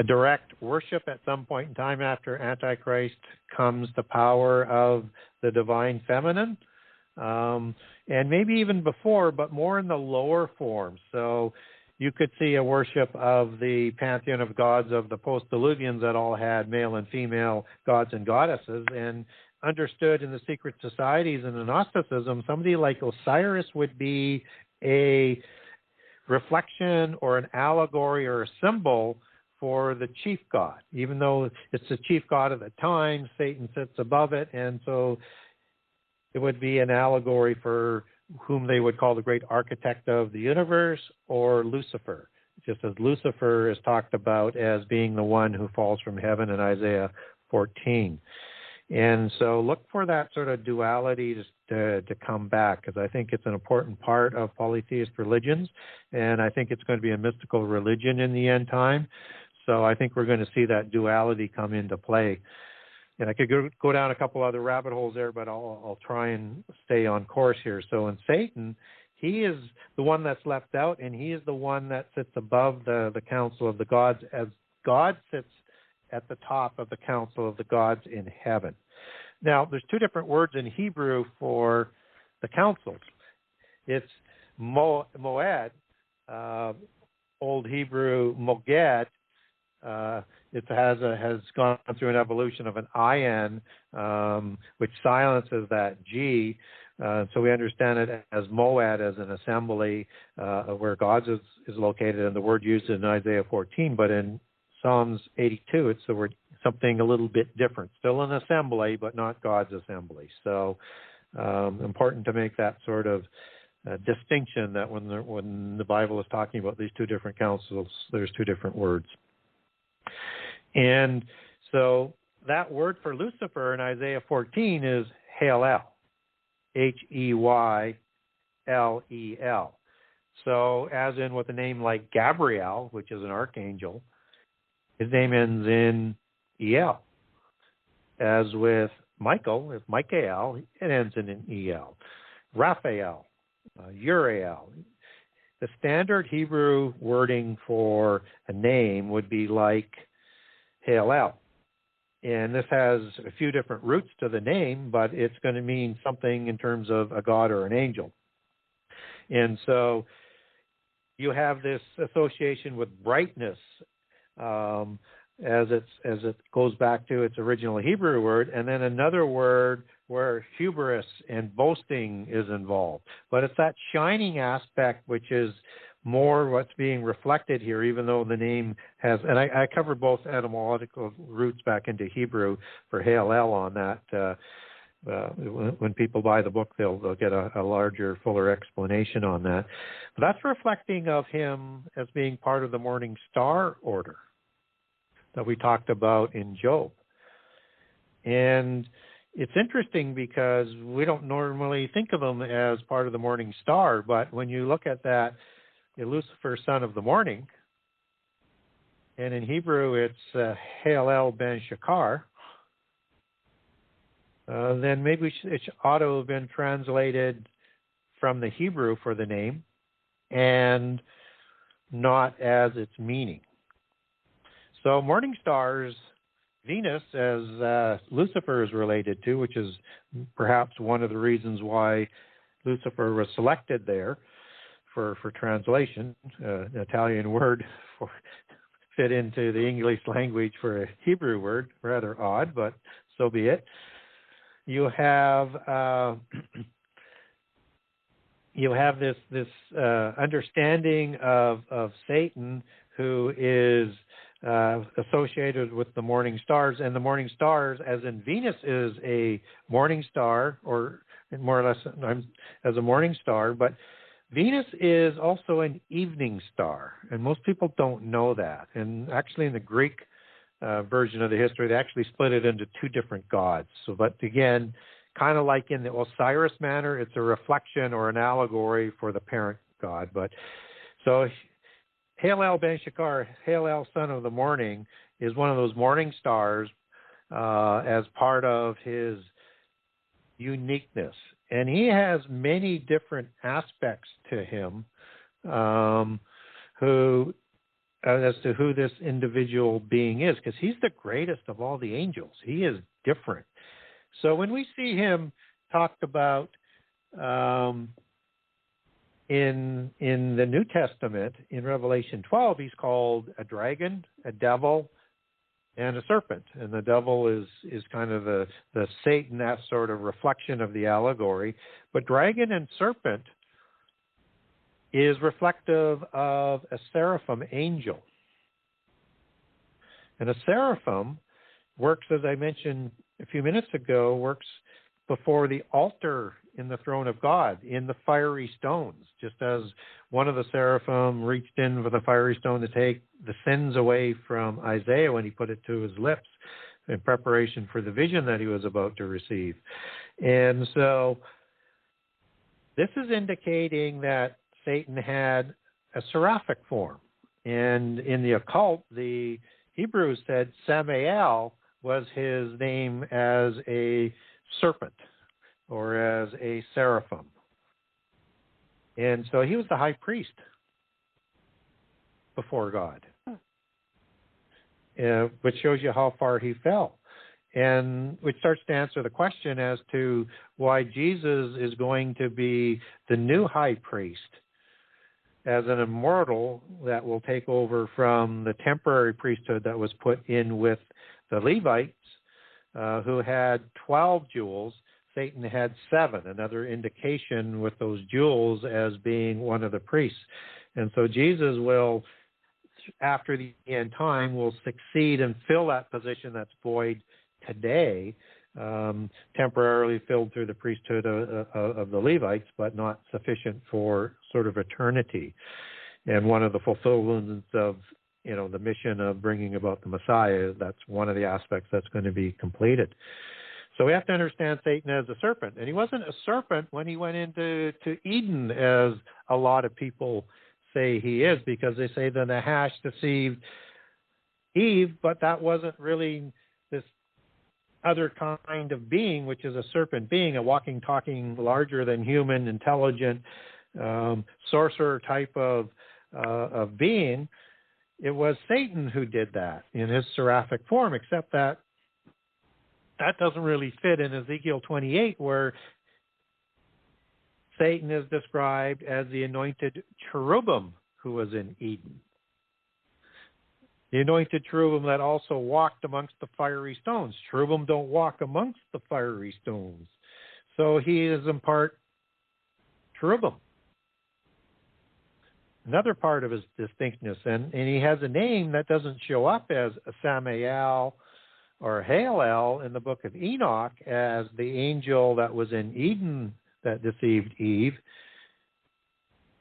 direct worship at some point in time after Antichrist comes to power of the divine feminine, and maybe even before, but more in the lower form. So you could see a worship of the pantheon of gods of the post-Diluvians that all had male and female gods and goddesses, and understood in the secret societies and in Gnosticism, somebody like Osiris would be a reflection or an allegory or a symbol for the chief god. Even though it's the chief god of the time, Satan sits above it, and so it would be an allegory for whom they would call the great architect of the universe, or Lucifer, just as Lucifer is talked about as being the one who falls from heaven in Isaiah 14. And so look for that sort of duality to come back, because I think it's an important part of polytheist religions, and I think it's going to be a mystical religion in the end time. So I think we're going to see that duality come into play. And I could go down a couple other rabbit holes there, but I'll try and stay on course here. So in Satan, he is the one that's left out, and he is the one that sits above the council of the gods, as God sits at the top of the council of the gods in heaven. Now, there's two different words in Hebrew for the councils. It's moed, Old Hebrew moged. It has gone through an evolution of an IN, which silences that G. So we understand it as Moed, as an assembly where God's is located, and the word used in Isaiah 14. But in Psalms 82, it's the word something a little bit different. Still an assembly, but not God's assembly. So important to make that sort of distinction, that when the Bible is talking about these two different councils, there's two different words. And so that word for Lucifer in Isaiah 14 is Heylel, Heylel. So as in with a name like Gabriel, which is an archangel, his name ends in El. As with Michael, if Michael, it ends in an El. Raphael, Uriel. The standard Hebrew wording for a name would be like Heylel. And this has a few different roots to the name, but it's going to mean something in terms of a god or an angel. And so you have this association with brightness, as it goes back to its original Hebrew word, and then another word where hubris and boasting is involved. But it's that shining aspect which is more what's being reflected here, even though the name has, and I covered both etymological roots back into Hebrew for Heylel on that. When people buy the book, they'll get a larger, fuller explanation on that. But that's reflecting of him as being part of the morning star order that we talked about in Job. And it's interesting because we don't normally think of him as part of the morning star, but when you look at that, Lucifer, son of the morning, and in Hebrew it's Heylel ben Shakar, then maybe it ought to have been translated from the Hebrew for the name and not as its meaning. So morning stars, Venus, as Lucifer is related to, which is perhaps one of the reasons why Lucifer was selected there for translation, an Italian word for fit into the English language for a Hebrew word, rather odd, but so be it. You have this understanding of Satan, who is associated with the morning stars, and the morning stars, as in Venus is a morning star, or more or less as a morning star, but Venus is also an evening star, and most people don't know that. And actually in the Greek version of the history, they actually split it into two different gods. So, but again, kind of like in the Osiris manner, it's a reflection or an allegory for the parent god. But so Heylel ben Shakar, Heylel, son of the morning, is one of those morning stars as part of his uniqueness. And he has many different aspects to him as to who this individual being is, because he's the greatest of all the angels. He is different. So when we see him talked about in the New Testament, in Revelation 12, he's called a dragon, a devil, and a serpent. And the devil is kind of the Satan, that sort of reflection of the allegory. But dragon and serpent is reflective of a seraphim angel. And a seraphim works, as I mentioned a few minutes ago, works before the altar in the throne of God, in the fiery stones, just as one of the seraphim reached in with a fiery stone to take the sins away from Isaiah when he put it to his lips in preparation for the vision that he was about to receive. And so this is indicating that Satan had a seraphic form. And in the occult, the Hebrews said Samael was his name as a serpent or as a seraphim. And so he was the high priest before God, which shows you how far he fell. And which starts to answer the question as to why Jesus is going to be the new high priest as an immortal that will take over from the temporary priesthood that was put in with the Levites, who had 12 jewels. Satan had 7, another indication with those jewels as being one of the priests. And so Jesus will, after the end time, will succeed and fill that position that's void today, temporarily filled through the priesthood of the Levites, but not sufficient for sort of eternity. And one of the fulfillments of, the mission of bringing about the Messiah, that's one of the aspects that's going to be completed. So we have to understand Satan as a serpent. And he wasn't a serpent when he went into Eden, as a lot of people say he is, because they say that the Nahash deceived Eve, but that wasn't really this other kind of being, which is a serpent being, a walking, talking, larger than human, intelligent, sorcerer type of being. It was Satan who did that in his seraphic form, except that doesn't really fit in Ezekiel 28, where Satan is described as the anointed cherubim who was in Eden. The anointed cherubim that also walked amongst the fiery stones. Cherubim don't walk amongst the fiery stones. So he is in part cherubim. Another part of his distinctness, and he has a name that doesn't show up as a Samael or Heylel in the book of Enoch as the angel that was in Eden that deceived Eve.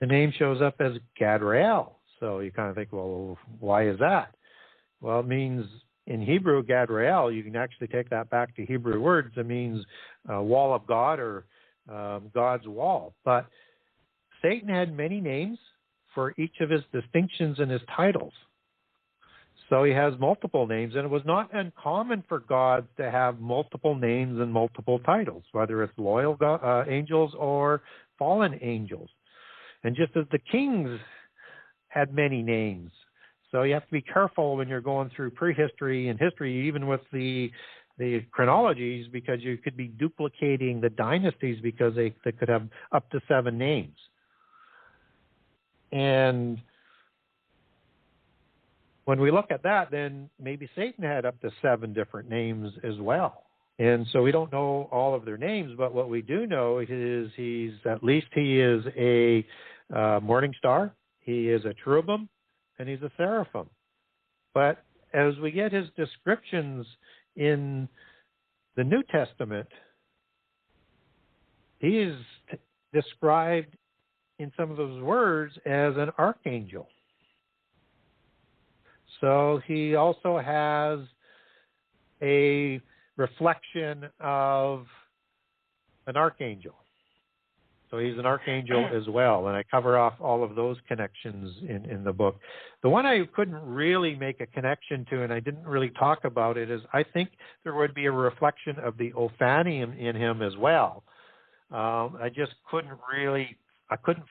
The name shows up as Gadrael. So you kind of think, well, why is that? Well, it means in Hebrew, Gadrael, you can actually take that back to Hebrew words. It means wall of God or God's wall. But Satan had many names for each of his distinctions and his titles. So he has multiple names, and it was not uncommon for gods to have multiple names and multiple titles, whether it's loyal angels or fallen angels. And just as the kings had many names. So you have to be careful when you're going through prehistory and history, even with the chronologies, because you could be duplicating the dynasties because they could have up to 7 names. And when we look at that, then maybe Satan had up to 7 different names as well. And so we don't know all of their names, but what we do know is he is a morning star, he is a cherubim, and he's a seraphim. But as we get his descriptions in the New Testament, he is described in some of those words as an archangel. So he also has a reflection of an archangel. So he's an archangel as well, and I cover off all of those connections in the book. The one I couldn't really make a connection to, and I didn't really talk about it, is I think there would be a reflection of the Ophanium in him as well. I just couldn't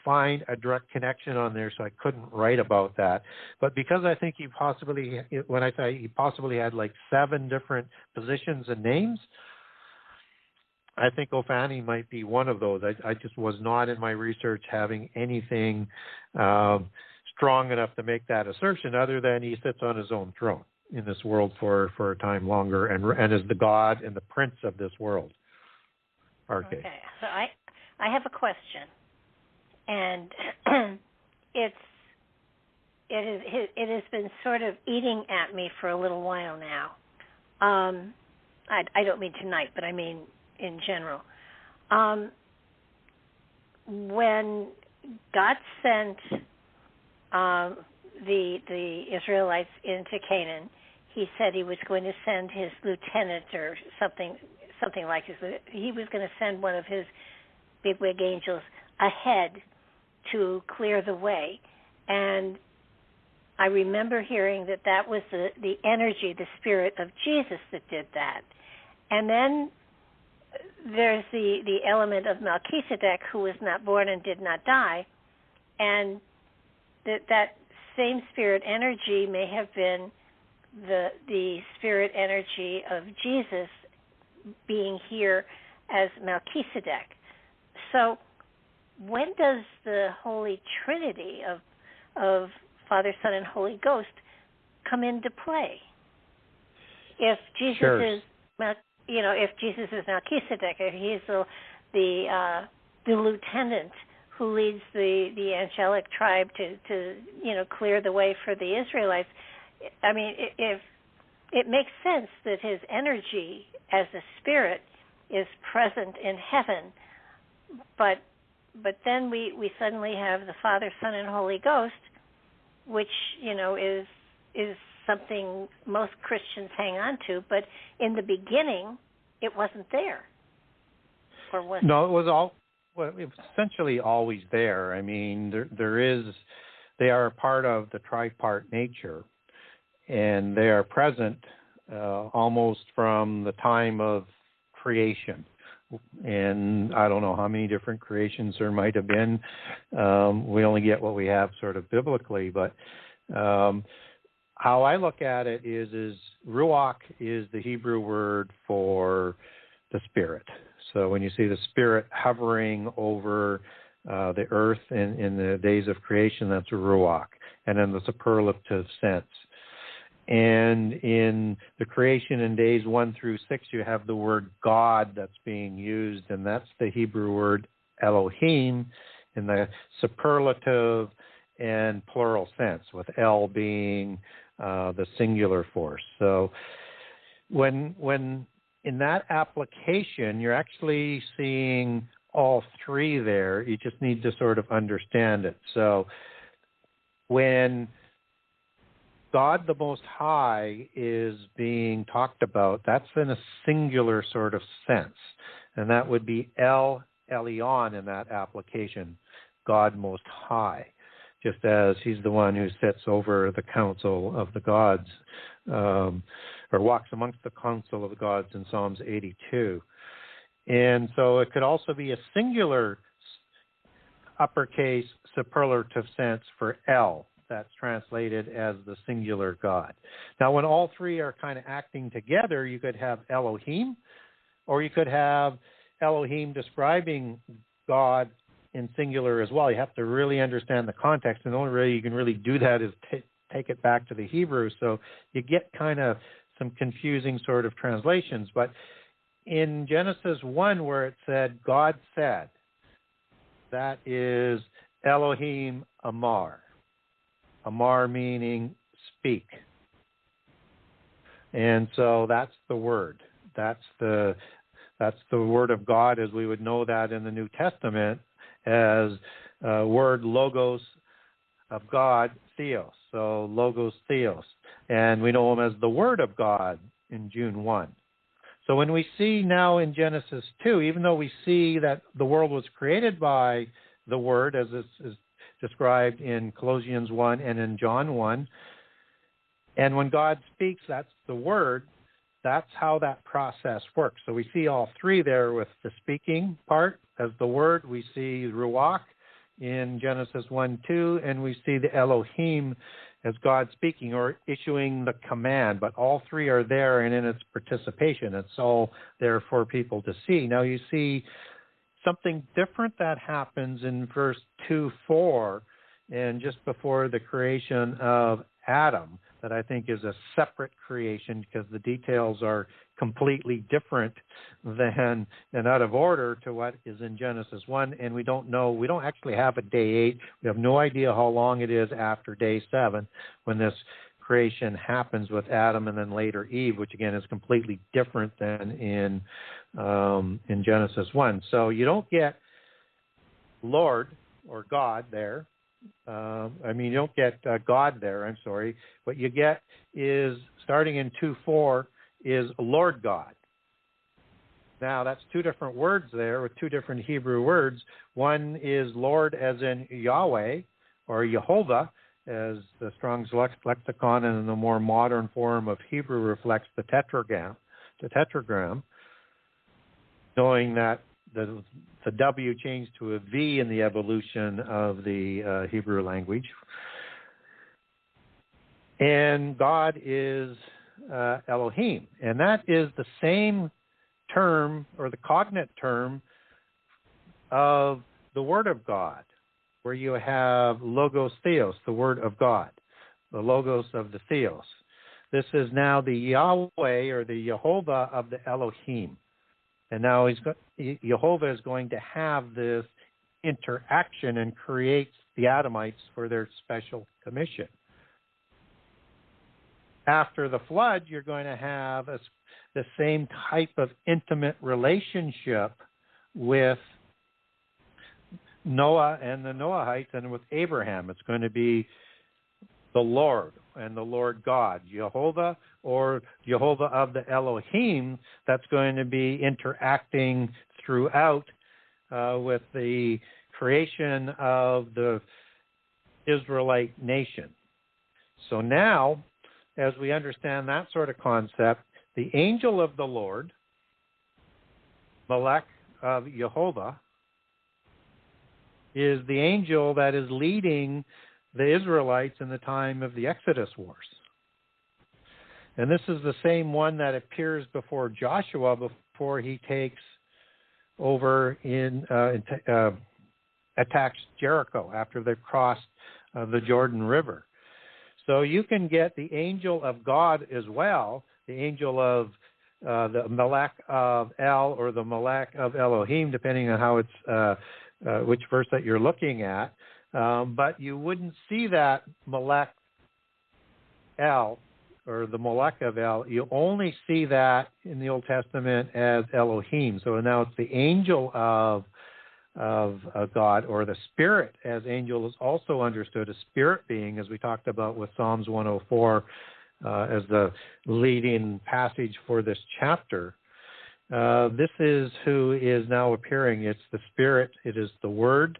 find a direct connection on there, so I couldn't write about that. But because I think he possibly had like 7 different positions and names, I think Ophani might be one of those. I just was not in my research having anything strong enough to make that assertion, other than he sits on his own throne in this world for a time longer, and is the God and the prince of this world. Okay. So I have a question, and it has been sort of eating at me for a little while now. I don't mean tonight, but I mean in general. When God sent the Israelites into Canaan, he said he was going to send his lieutenant or something like his. He was going to send one of his bigwig angels ahead to clear the way. And I remember hearing that was the energy, the spirit of Jesus that did that. And then there's the element of Melchizedek, who was not born and did not die, and that same spirit energy may have been the spirit energy of Jesus being here as Melchizedek. So when does the Holy Trinity of Father, Son, and Holy Ghost come into play? If Jesus is, if Jesus is Melchizedek, if he's the lieutenant who leads the angelic tribe to clear the way for the Israelites, I mean, if it makes sense that his energy as a spirit is present in heaven, but then we suddenly have the Father, Son, and Holy Ghost, which is something most Christians hang on to, but in the beginning it wasn't there. Or was it? No, it was essentially always there. I mean, they are a part of the tripart nature, and they are present almost from the time of creation. And I don't know how many different creations there might have been. We only get what we have sort of biblically, but how I look at it is ruach is the Hebrew word for the spirit. So when you see the spirit hovering over the earth in the days of creation, that's ruach, and in the superlative sense. And in the creation in days 1 through 6, you have the word God that's being used, and that's the Hebrew word Elohim in the superlative and plural sense, with El being the singular force. So when in that application, you're actually seeing all three there. You just need to sort of understand it. So when God the Most High is being talked about, that's in a singular sort of sense. And that would be El Elyon in that application, God Most High, just as he's the one who sits over the council of the gods, or walks amongst the council of the gods in Psalms 82. And so it could also be a singular uppercase superlative sense for El. That's translated as the singular God. Now, when all three are kind of acting together, you could have Elohim, or you could have Elohim describing God in singular as well. You have to really understand the context, and the only way you can really do that is take it back to the Hebrew. So you get kind of some confusing sort of translations. But in Genesis 1, where it said, God said, that is Elohim Amar. Amar meaning speak. And so that's the word. That's the word of God as we would know that in the New Testament as word logos of God, theos. So logos, theos. And we know him as the word of God in June 1. So when we see now in Genesis 2, even though we see that the world was created by the word, as is described in Colossians 1 and in John 1. And when God speaks, that's the word. That's how that process works. So we see all three there with the speaking part as the word. We see Ruach in Genesis 1, 2, and we see the Elohim as God speaking or issuing the command, but all three are there and in its participation. It's all there for people to see. Now you see something different that happens in verse 2:4 and just before the creation of Adam that I think is a separate creation because the details are completely different than and out of order to what is in Genesis 1. And we don't know, we don't actually have a day 8. We have no idea how long it is after day 7 when this creation happens with Adam and then later Eve, which again is completely different than in Genesis 1. So you don't get Lord or God there. You don't get God there, I'm sorry. What you get is, starting in 2:4, is Lord God. Now, that's two different words there with two different Hebrew words. One is Lord as in Yahweh or Jehovah, as the Strong's lexicon and the more modern form of Hebrew reflects the tetragram, knowing that the W changed to a V in the evolution of the Hebrew language. And God is Elohim. And that is the same term, or the cognate term, of the Word of God, where you have Logos Theos, the Word of God, the Logos of the Theos. This is now the Yahweh, or the Jehovah of the Elohim. And now Jehovah is going to have this interaction and creates the Adamites for their special commission. After the flood, you're going to have the same type of intimate relationship with Noah and the Noahites and with Abraham. It's going to be the Lord and the Lord God, Jehovah or Jehovah of the Elohim, that's going to be interacting throughout with the creation of the Israelite nation. So now, as we understand that sort of concept, the angel of the Lord, Malach of Jehovah, is the angel that is leading the Israelites in the time of the Exodus Wars. And this is the same one that appears before Joshua before he takes over attacks Jericho after they've crossed the Jordan River. So you can get the angel of God as well, the angel of the Malach of El or the Malach of Elohim, depending on how it's which verse that you're looking at. But you wouldn't see that Malach El or the Malach of El. You only see that in the Old Testament as Elohim. So now it's the angel of God, or the spirit, as angel is also understood, a spirit being, as we talked about with Psalms 104 as the leading passage for this chapter. This is who is now appearing. It's the spirit. It is the word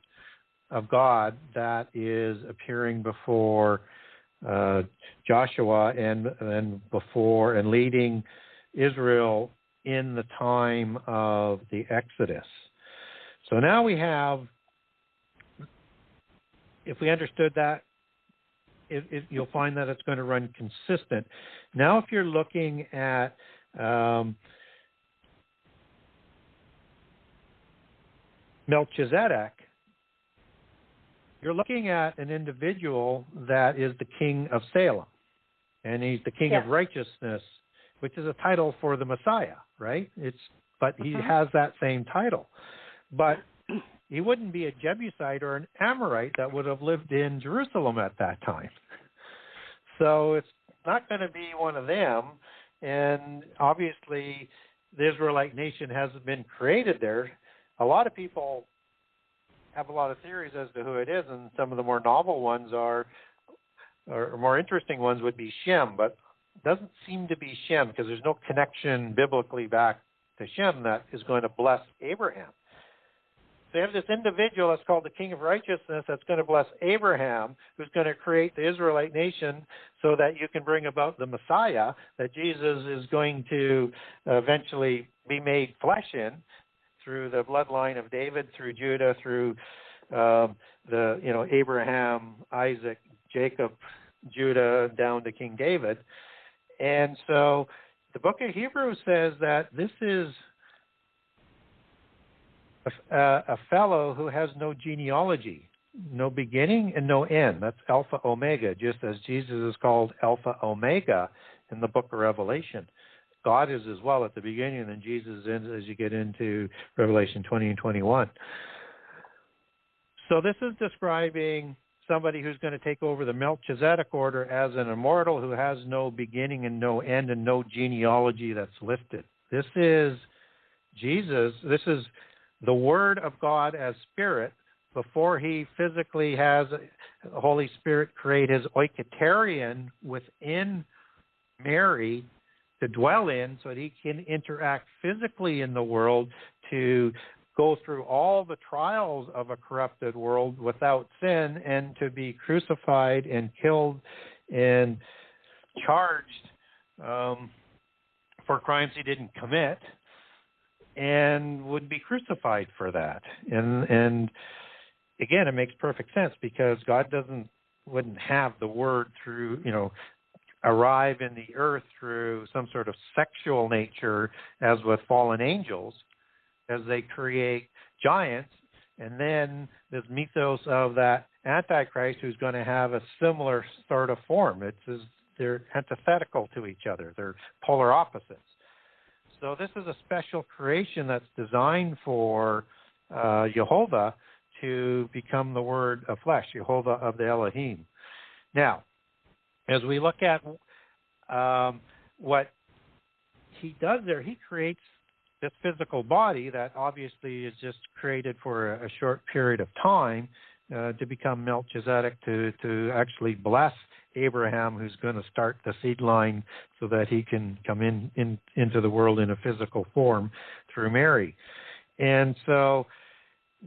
of God that is appearing before Joshua and before and leading Israel in the time of the Exodus. So now we have, if we understood that, you'll find that it's going to run consistent. Now if you're looking at Melchizedek, you're looking at an individual that is the king of Salem, and he's the king of righteousness, which is a title for the Messiah, right? But he has that same title. But he wouldn't be a Jebusite or an Amorite that would have lived in Jerusalem at that time. So it's not going to be one of them. And obviously, the Israelite nation hasn't been created there. A lot of people have a lot of theories as to who it is, and some of the more novel ones or more interesting ones would be Shem, but it doesn't seem to be Shem because there's no connection biblically back to Shem that is going to bless Abraham. So you have this individual that's called the King of Righteousness that's going to bless Abraham, who's going to create the Israelite nation so that you can bring about the Messiah that Jesus is going to eventually be made flesh in through the bloodline of David, through Judah, through Abraham, Isaac, Jacob Judah down to King David. And so the book of Hebrews says that this is a fellow who has no genealogy, no beginning and no end. That's Alpha Omega, just as Jesus is called Alpha Omega in the book of Revelation. God is as well at the beginning, and then Jesus is as you get into Revelation 20 and 21. So this is describing somebody who's going to take over the Melchizedek order as an immortal who has no beginning and no end and no genealogy that's listed. This is Jesus. This is the Word of God as Spirit before he physically has the Holy Spirit create his oikotarian within Mary to dwell in so that he can interact physically in the world to go through all the trials of a corrupted world without sin and to be crucified and killed and charged for crimes he didn't commit and would be crucified for that. And again, it makes perfect sense because God wouldn't have the Word through, arrive in the earth through some sort of sexual nature as with fallen angels, as they create giants, and then this mythos of that Antichrist who's going to have a similar sort of form. They're antithetical to each other. They're polar opposites. So this is a special creation that's designed for Jehovah to become the Word of flesh, Jehovah of the Elohim. Now, as we look at what he does there, he creates this physical body that obviously is just created for a short period of time to become Melchizedek, to actually bless Abraham, who's going to start the seed line so that he can come into the world in a physical form through Mary. And so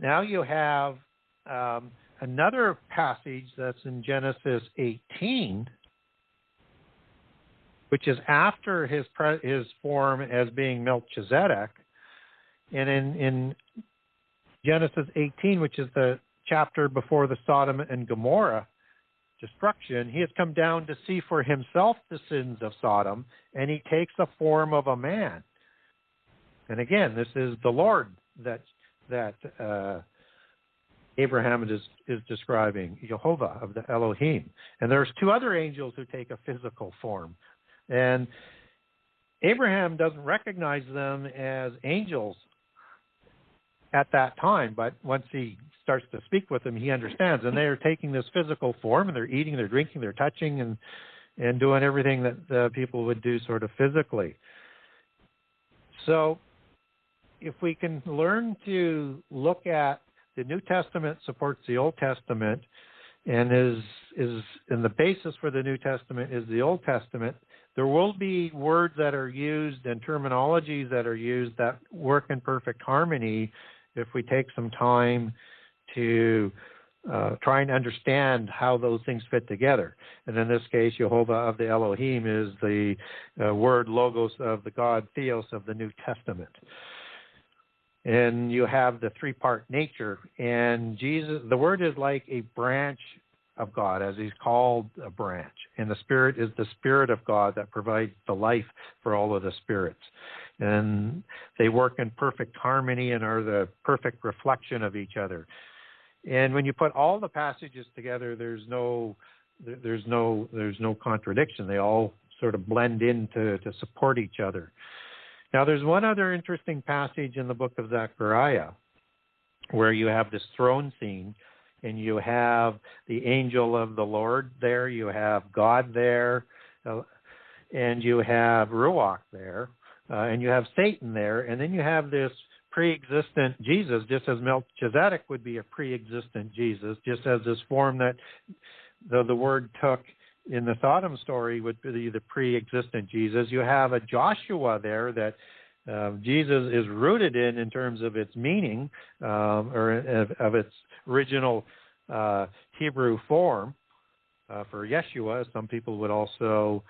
now you have another passage that's in Genesis 18, which is after his form as being Melchizedek. And in Genesis 18, which is the chapter before the Sodom and Gomorrah destruction, he has come down to see for himself the sins of Sodom, and he takes the form of a man. And again, this is the Lord that Abraham is describing, Jehovah of the Elohim. And there's two other angels who take a physical form. And Abraham doesn't recognize them as angels at that time, but once he starts to speak with them, he understands. And they are taking this physical form, and they're eating, they're drinking, they're touching, and doing everything that people would do sort of physically. So if we can learn to look at the New Testament supports the Old Testament, and and the basis for the New Testament is the Old Testament, there will be words that are used and terminologies that are used that work in perfect harmony if we take some time to try and understand how those things fit together. And in this case, Jehovah of the Elohim is the word logos of the God Theos of the New Testament. And you have the three-part nature. And Jesus, the Word is like a branch of God, as he's called a branch. And the Spirit is the Spirit of God that provides the life for all of the spirits. And they work in perfect harmony and are the perfect reflection of each other. And when you put all the passages together, there's no contradiction. They all sort of blend in to support each other. Now, there's one other interesting passage in the book of Zechariah where you have this throne scene, and you have the angel of the Lord there, you have God there, and you have Ruach there, and you have Satan there, and then you have this pre-existent Jesus, just as Melchizedek would be a pre-existent Jesus, just as this form that the Word took in the Sodom story would be the pre-existent Jesus. You have a Joshua there that Jesus is rooted in terms of its meaning or of its original Hebrew form for Yeshua. Some people would also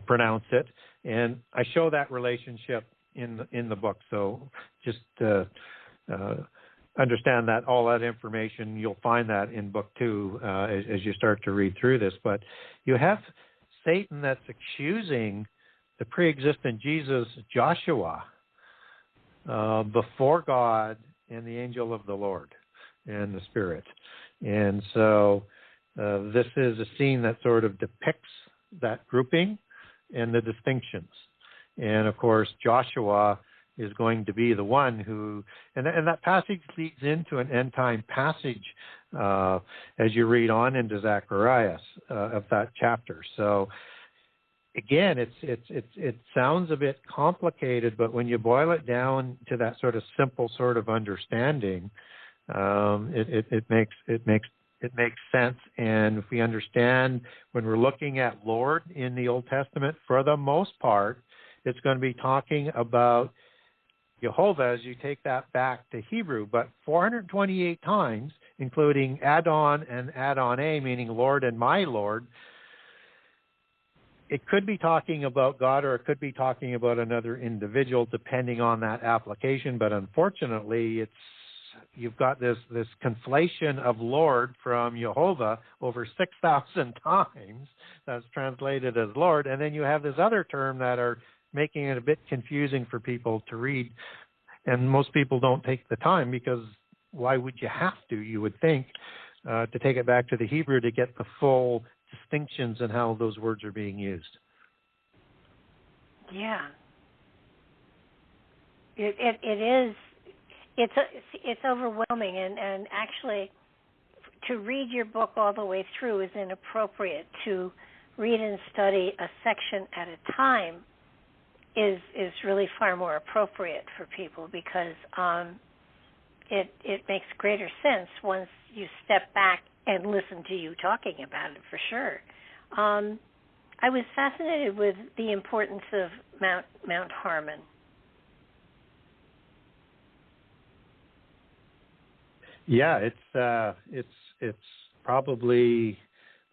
pronounce it. And I show that relationship in the book. So just understand that all that information, you'll find that in book 2 as you start to read through this. But you have Satan that's accusing the pre-existent Jesus, Joshua, before God and the angel of the Lord and the Spirit. And so this is a scene that sort of depicts that grouping and the distinctions. And, of course, Joshua is going to be the one who, and that passage leads into an end-time passage as you read on into Zacharias of that chapter. So, again, it sounds a bit complicated, but when you boil it down to that sort of simple sort of understanding, it makes sense. And if we understand when we're looking at Lord in the Old Testament, for the most part, it's going to be talking about Jehovah as you take that back to Hebrew, but 428 times, including Adon and Adonai, meaning Lord and my Lord. It could be talking about God or it could be talking about another individual, depending on that application. But unfortunately, you've got this conflation of Lord from Jehovah over 6,000 times that's translated as Lord, and then you have this other term that are making it a bit confusing for people to read. And most people don't take the time because why would you have to, you would think, to take it back to the Hebrew to get the full distinctions and how those words are being used. Yeah. It is. It's overwhelming, and actually to read your book all the way through is inappropriate. To read and study a section at a time is really far more appropriate for people, because it makes greater sense once you step back and listen to you talking about it, for sure. I was fascinated with the importance of Mount Hermon. Yeah, it's probably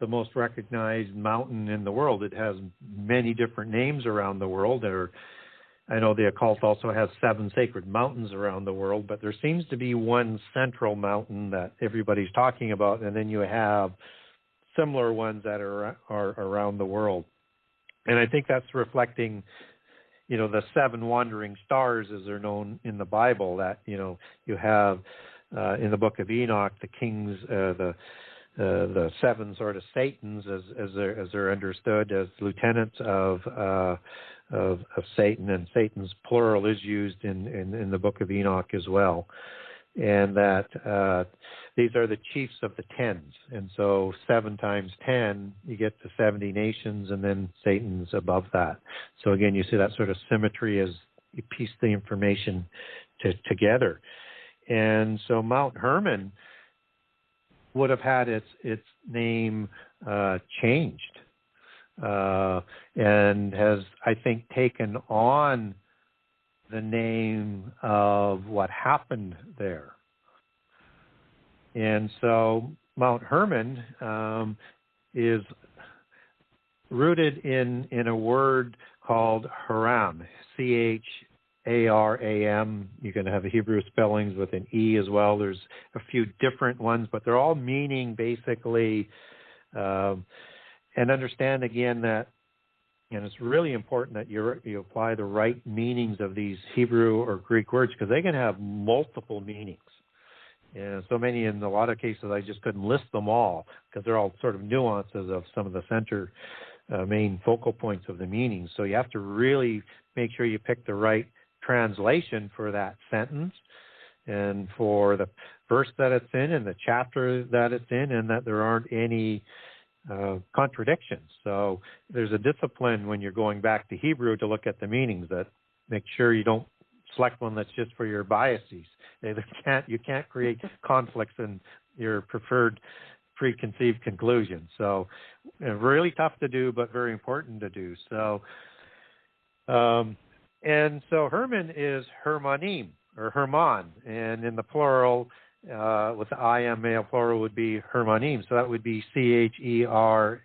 the most recognized mountain in the world. It has many different names around the world. I know the occult also has 7 sacred mountains around the world, but there seems to be one central mountain that everybody's talking about, and then you have similar ones that are around the world. And I think that's reflecting, the 7 wandering stars, as they're known in the Bible, that, you have in the book of Enoch, the kings, the 7 sort of Satans, as they're understood, as lieutenants of Satan, and Satan's plural is used in the book of Enoch as well, and that these are the chiefs of the 10s, and so 7 times 10, you get to 70 nations, and then Satan's above that. So again, you see that sort of symmetry as you piece the information together. And so Mount Hermon would have had its name changed, and has, I think, taken on the name of what happened there. And so Mount Hermon is rooted in a word called Haram, Charam. You can have Hebrew spellings with an E as well. There's a few different ones, but they're all meaning basically, and understand again that, and it's really important that you apply the right meanings of these Hebrew or Greek words, because they can have multiple meanings. And so many, in a lot of cases, I just couldn't list them all because they're all sort of nuances of some of the center main focal points of the meanings. So you have to really make sure you pick the right translation for that sentence and for the verse that it's in and the chapter that it's in, and that there aren't any contradictions. So there's a discipline when you're going back to Hebrew to look at the meanings, that make sure you don't select one that's just for your biases. You can't create conflicts in your preferred preconceived conclusions. So really tough to do, but very important to do. So and so Hermon is Hermonim or Hermon, and in the plural, with the I am male plural, would be Hermonim. So that would be Chermyn.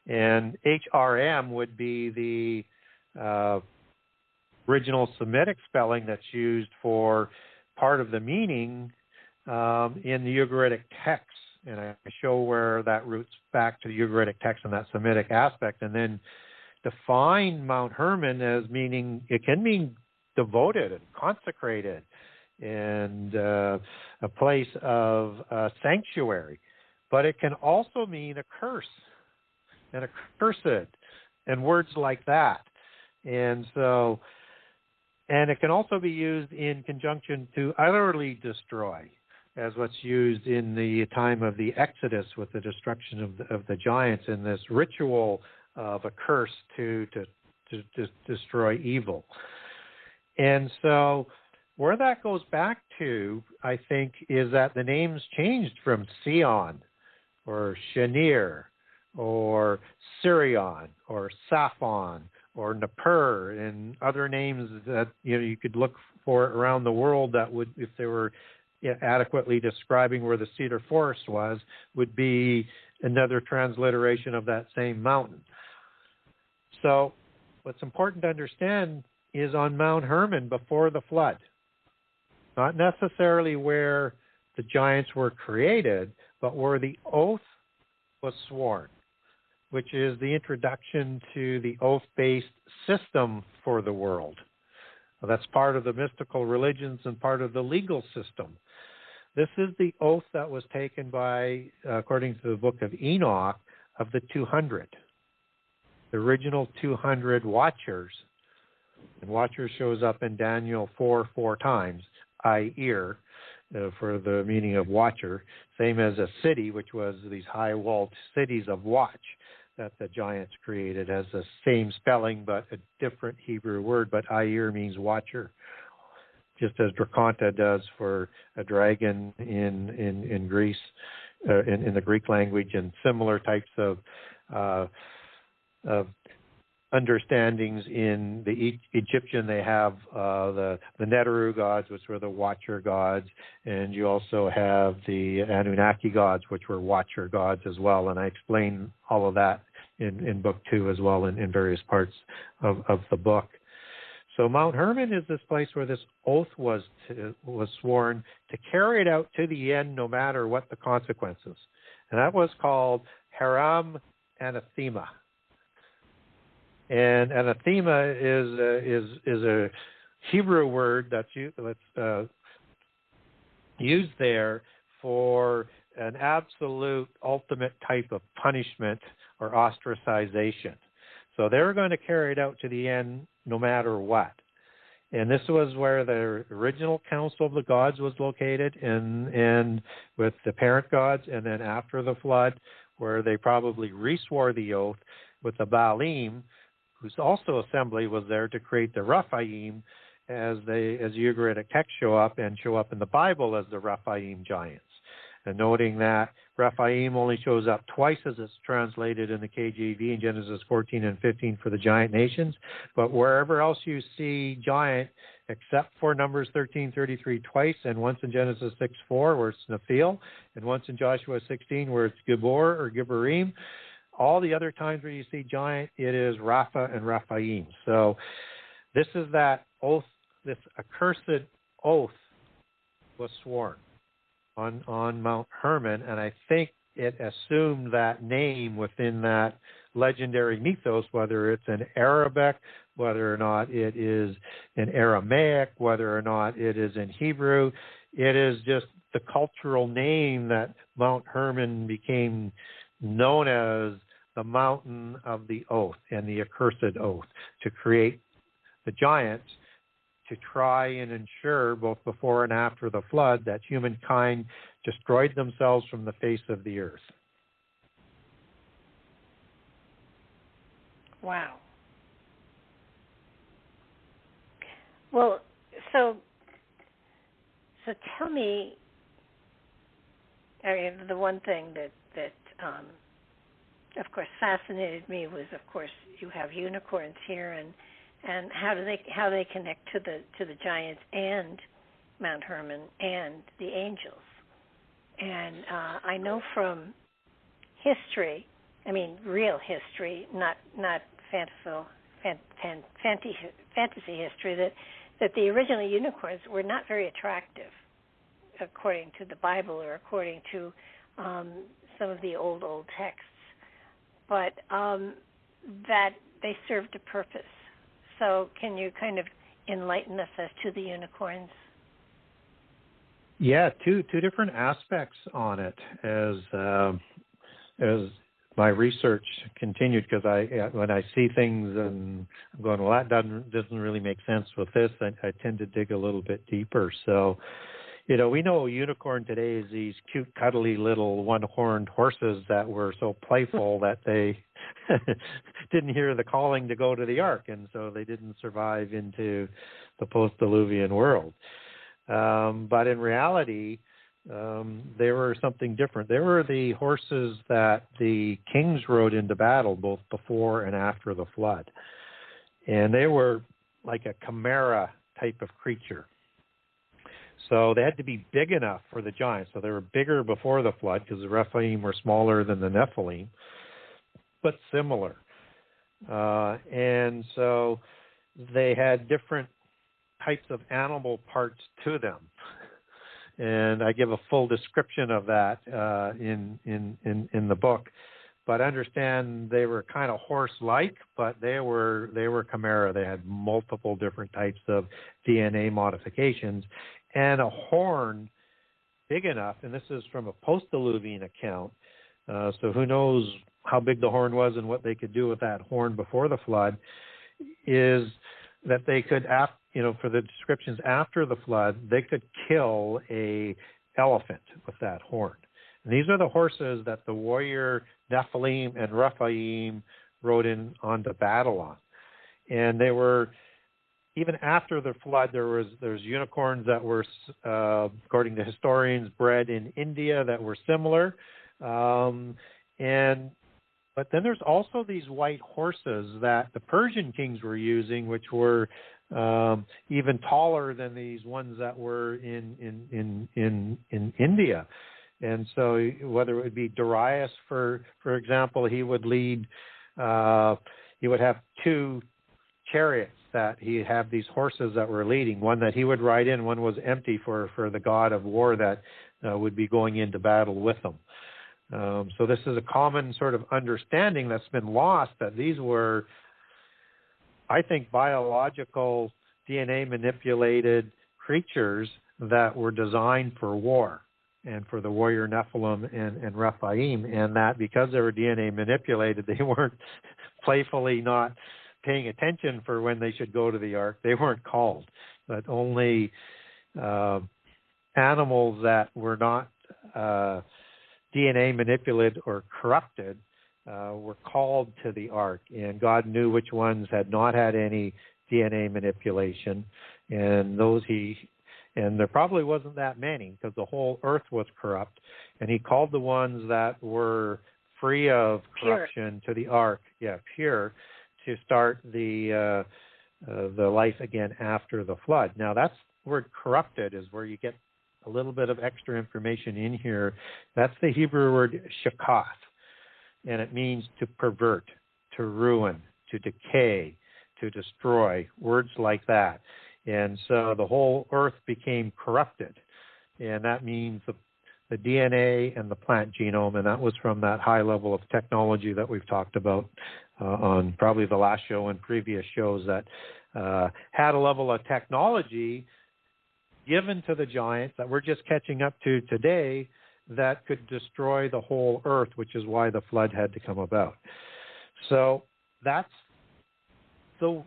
And HRM would be the original Semitic spelling that's used for part of the meaning in the Ugaritic text. And I show where that roots back to the Ugaritic text and that Semitic aspect, and then define Mount Hermon as meaning, it can mean devoted and consecrated and a place of sanctuary, but it can also mean a curse and accursed and words like that. And so, and it can also be used in conjunction to utterly destroy, as what's used in the time of the Exodus with the destruction of the giants in this ritual of a curse to destroy evil. And so where that goes back to, I think, is that the names changed from Sion or Shenir or Sirion or Saphon or Nippur and other names that you could look for around the world that would, if they were adequately describing where the cedar forest was, would be another transliteration of that same mountain. So what's important to understand is on Mount Hermon before the flood, not necessarily where the giants were created, but where the oath was sworn, which is the introduction to the oath-based system for the world. Well, that's part of the mystical religions and part of the legal system. This is the oath that was taken by, according to the book of Enoch, of the 200. The original 200 watchers. And watcher shows up in Daniel 4 times. I-ear, for the meaning of watcher. Same as a city, which was these high-walled cities of watch that the giants created, as the same spelling but a different Hebrew word. But I-ear means watcher, just as Draconta does for a dragon in Greece, in the Greek language, and similar types of understandings in the Egyptian. They have the Neteru gods, which were the watcher gods, and you also have the Anunnaki gods, which were watcher gods as well. And I explain all of that in book 2 as well, in various parts of the book. So Mount Hermon is this place where this oath was sworn to carry it out to the end, no matter what the consequences. And that was called Haram Anathema. And anathema is a Hebrew word that's used there for an absolute ultimate type of punishment or ostracization. So they were going to carry it out to the end no matter what. And this was where the original council of the gods was located, and with the parent gods, and then after the flood, where they probably reswore the oath with the Baalim, whose also assembly was there to create the Rephaim, as Ugaritic texts show up in the Bible as the Rephaim giants. And noting that Rephaim only shows up twice as it's translated in the KJV in Genesis 14 and 15 for the giant nations, but wherever else you see giant, except for Numbers 13:33 twice, and once in Genesis 6:4 where it's Nephil, and once in Joshua 16 where it's Gibor or Gibborim, all the other times where you see giant, it is Rapha and Rephaim. So this is that oath, this accursed oath was sworn on Mount Hermon, and I think it assumed that name within that legendary mythos, whether it's in Arabic, whether or not it is in Aramaic, whether or not it is in Hebrew. It is just the cultural name that Mount Hermon became known as the mountain of the oath and the accursed oath, to create the giants, to try and ensure both before and after the flood that humankind destroyed themselves from the face of the earth. Wow. Well, so tell me, the one thing that of course fascinated me was, of course, you have unicorns here, and how they connect to the giants and Mount Hermon and the angels. And I know from history, I mean real history, not fantasy history, that the original unicorns were not very attractive, according to the Bible or according to some of the old texts, but that they served a purpose. So can you kind of enlighten us as to the unicorns? Yeah, two different aspects on it as my research continued, because when I see things and I'm going, well, that doesn't really make sense with this, I tend to dig a little bit deeper. So, we know a unicorn today is these cute, cuddly little one-horned horses that were so playful that they didn't hear the calling to go to the ark, and so they didn't survive into the post-diluvian world. But in reality, they were something different. They were the horses that the kings rode into battle both before and after the flood. And they were like a chimera type of creature. So they had to be big enough for the giants. So they were bigger before the flood because the Rephaim were smaller than the Naphalim, but similar. And so they had different types of animal parts to them. And I give a full description of that in the book. But understand they were kind of horse-like, but they were chimera. They had multiple different types of DNA modifications, and a horn big enough. And this is from a post-diluvian account. So who knows how big the horn was and what they could do with that horn before the flood? Is that they could, for the descriptions after the flood, they could kill a elephant with that horn. And these are the horses that the warrior Naphalim and Rephaim rode in onto battle on. And they were, even after the flood, there's unicorns that were, according to historians, bred in India that were similar. But then there's also these white horses that the Persian kings were using, which were even taller than these ones that were in India. And so whether it would be Darius, for example, he would lead, he would have two chariots that he'd have these horses that were leading, one that he would ride in, one was empty for the god of war that would be going into battle with him. So this is a common sort of understanding that's been lost, that these were, I think, biological DNA manipulated creatures that were designed for war and for the warrior Nephilim and Rephaim, and that because they were DNA manipulated, they weren't playfully not paying attention for when they should go to the ark. They weren't called, but only animals that were not DNA manipulated or corrupted were called to the ark, and God knew which ones had not had any DNA manipulation, and there probably wasn't that many because the whole earth was corrupt, and he called the ones that were free of corruption to the ark, pure, to start the life again after the flood. Now that's word corrupted is where you get a little bit of extra information in here. That's the Hebrew word shakath, and it means to pervert, to ruin, to decay, to destroy, words like that. And so the whole earth became corrupted, and that means the DNA and the plant genome, and that was from that high level of technology that we've talked about on probably the last show and previous shows, that had a level of technology given to the giants that we're just catching up to today that could destroy the whole earth, which is why the flood had to come about. So that's the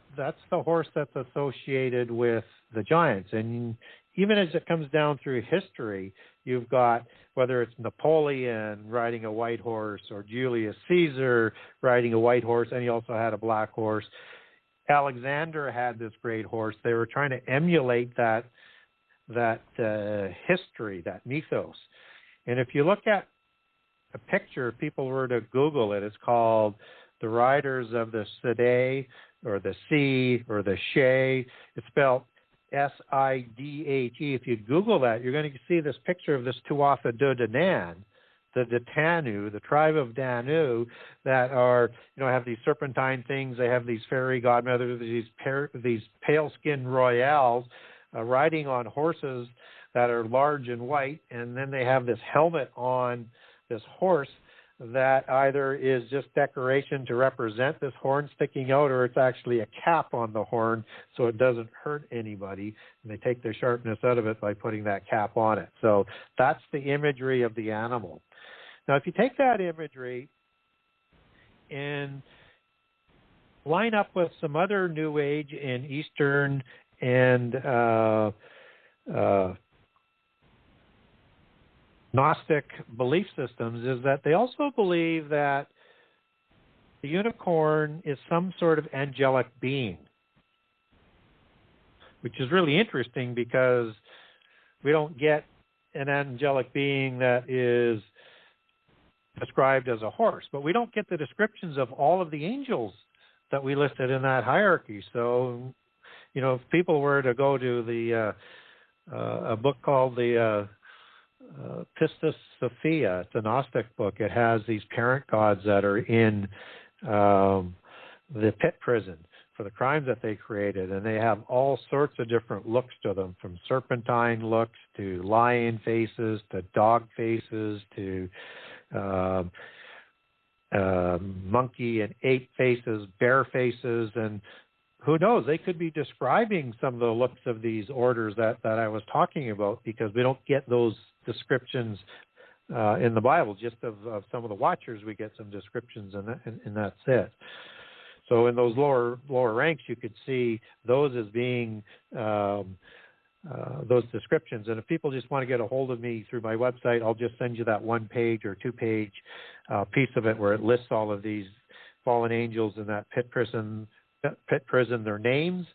horse that's associated with the giants. And even as it comes down through history, you've got, whether it's Napoleon riding a white horse or Julius Caesar riding a white horse, and he also had a black horse. Alexander had this great horse. They were trying to emulate that history, that mythos. And if you look at a picture, if people were to Google it, it's called The Riders of the Sidhe, or the Sea, or the Shay. It's spelled Sidhe. If you Google that, you're going to see this picture of this Tuatha De Danann the Danu, the tribe of Danu, that are, have these serpentine things. They have these fairy godmothers, these pale-skinned royales riding on horses that are large and white, and then they have this helmet on this horse that either is just decoration to represent this horn sticking out, or it's actually a cap on the horn so it doesn't hurt anybody. And they take the sharpness out of it by putting that cap on it. So that's the imagery of the animal. Now, if you take that imagery and line up with some other New Age and Eastern and Gnostic belief systems, is that they also believe that the unicorn is some sort of angelic being, which is really interesting because we don't get an angelic being that is described as a horse, but we don't get the descriptions of all of the angels that we listed in that hierarchy. So, if people were to go to the a book called the Pistis Sophia, it's a Gnostic book. It has these parent gods that are in the pit prison for the crimes that they created, and they have all sorts of different looks to them, from serpentine looks to lion faces to dog faces to monkey and ape faces, bear faces, and who knows, they could be describing some of the looks of these orders that I was talking about, because we don't get those descriptions in the Bible. Just of some of the watchers, we get some descriptions, and that's it. So in those lower ranks, you could see those as being those descriptions. And if people just want to get a hold of me through my website, I'll just send you that 1-page or 2-page piece of it where it lists all of these fallen angels in that pit prison, their names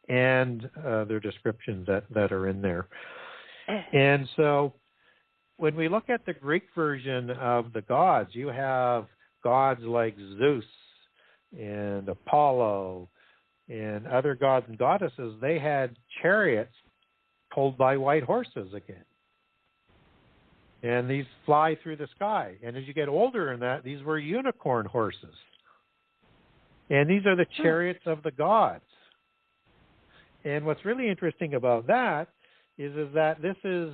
and their descriptions that are in there. And so when we look at the Greek version of the gods, you have gods like Zeus and Apollo and other gods and goddesses. They had chariots pulled by white horses again. And these fly through the sky. And as you get older in that, these were unicorn horses. And these are the chariots of the gods. And what's really interesting about that is that this is,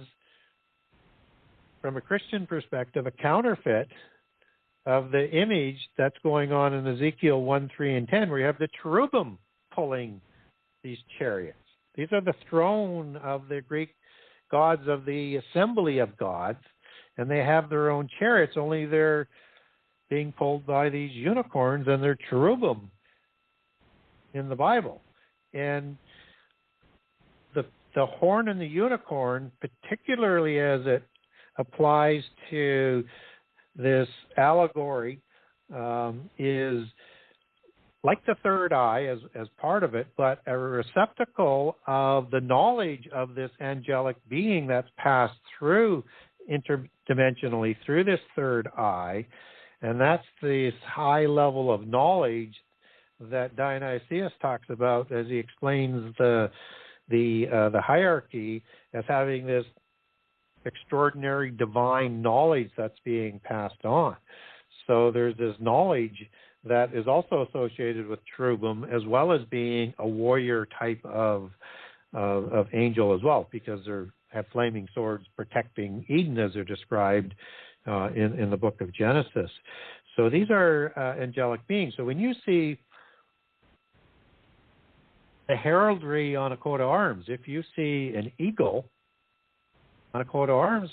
from a Christian perspective, a counterfeit of the image that's going on in Ezekiel 1, 3, and 10, where you have the cherubim pulling these chariots. These are the throne of the Greek gods of the assembly of gods, and they have their own chariots, only they're being pulled by these unicorns, and they're cherubim in the Bible. And the horn and the unicorn, particularly as it applies to this allegory, is like the third eye as part of it, but a receptacle of the knowledge of this angelic being that's passed through interdimensionally through this third eye. And that's this high level of knowledge that Dionysius talks about as he explains the hierarchy as having this extraordinary divine knowledge that's being passed on. So there's this knowledge that is also associated with cherubim, as well as being a warrior type of angel as well, because they have flaming swords protecting Eden, as they're described in the book of Genesis. So these are angelic beings. So when you see the heraldry on a coat of arms, if you see an eagle on a coat of arms,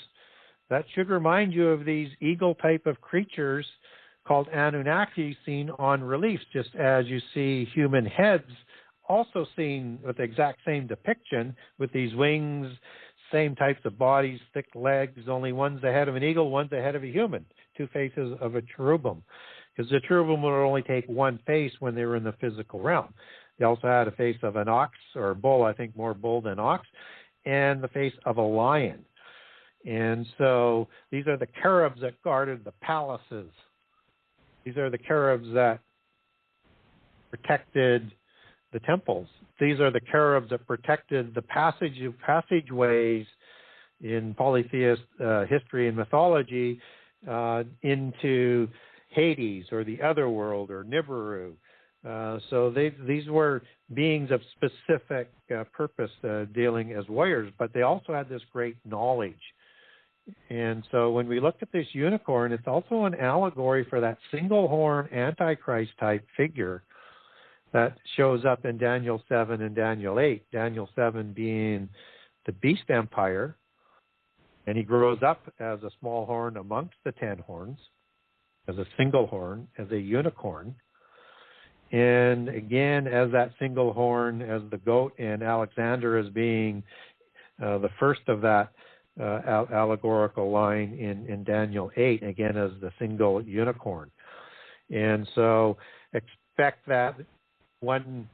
that should remind you of these eagle type of creatures called Anunnaki seen on reliefs, just as you see human heads also seen with the exact same depiction with these wings, same types of bodies, thick legs, only one's the head of an eagle, one's the head of a human, two faces of a cherubim. Because the cherubim would only take one face when they were in the physical realm. They also had a face of an ox or a bull, I think more bull than ox, and the face of a lion. And so these are the cherubs that guarded the palaces. These are the cherubs that protected the temples. These are the cherubs that protected the passageways in polytheist history and mythology into Hades or the other world or Nibiru. So these were beings of specific purpose, dealing as warriors, but they also had this great knowledge. And so when we look at this unicorn, it's also an allegory for that single horn Antichrist type figure that shows up in Daniel 7 and Daniel 8. Daniel 7 being the beast empire, and he grows up as a small horn amongst the 10 horns, as a single horn, as a unicorn. And again, as that single horn, as the goat, and Alexander as being the first of that allegorical line in Daniel 8, again as the single unicorn. And so expect that one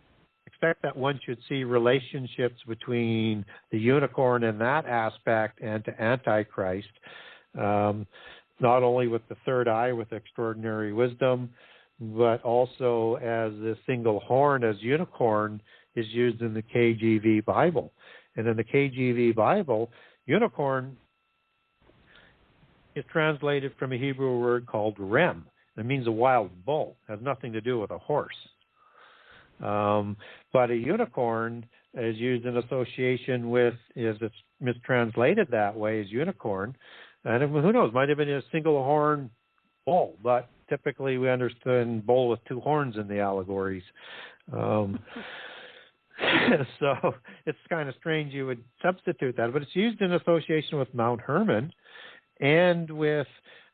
should see relationships between the unicorn in that aspect and to Antichrist, not only with the third eye with extraordinary wisdom, but also as the single horn as unicorn is used in the KJV Bible. And in the KJV Bible, unicorn is translated from a Hebrew word called rem. It means a wild bull. It has nothing to do with a horse. But a unicorn is used in association with, is it's mistranslated that way as unicorn. And who knows, might have been a single horn bull, but typically we understand bull with two horns in the allegories. So it's kind of strange you would substitute that, but it's used in association with Mount Hermon and with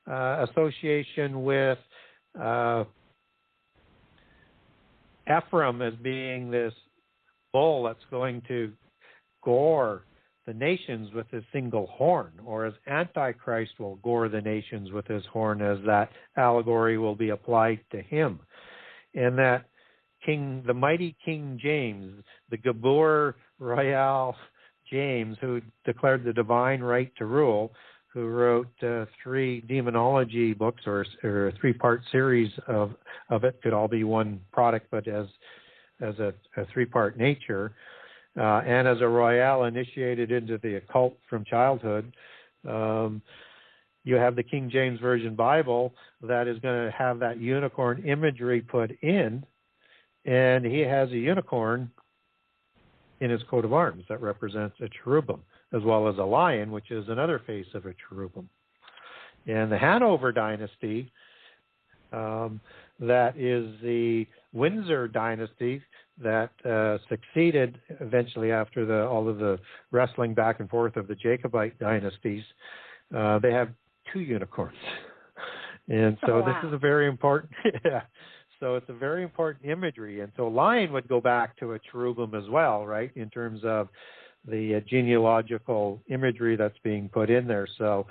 association with Ephraim as being this bull that's going to gore the nations with his single horn, or as Antichrist will gore the nations with his horn, as that allegory will be applied to him. And that the mighty King James, the Gabor Royal James, who declared the divine right to rule, who wrote 3 demonology books or a 3-part series of it, could all be one product, but as a 3-part nature, and as a royale initiated into the occult from childhood. You have the King James Version Bible that is going to have that unicorn imagery put in, and he has a unicorn in his coat of arms that represents a cherubim, as well as a lion, which is another face of a cherubim. And the Hanover dynasty, that is the Windsor dynasty that succeeded eventually after all of the wrestling back and forth of the Jacobite dynasties. They have 2 unicorns. And so This is a very important, so it's a very important imagery. And so lion would go back to a cherubim as well, right, in terms of the genealogical imagery that's being put in there. So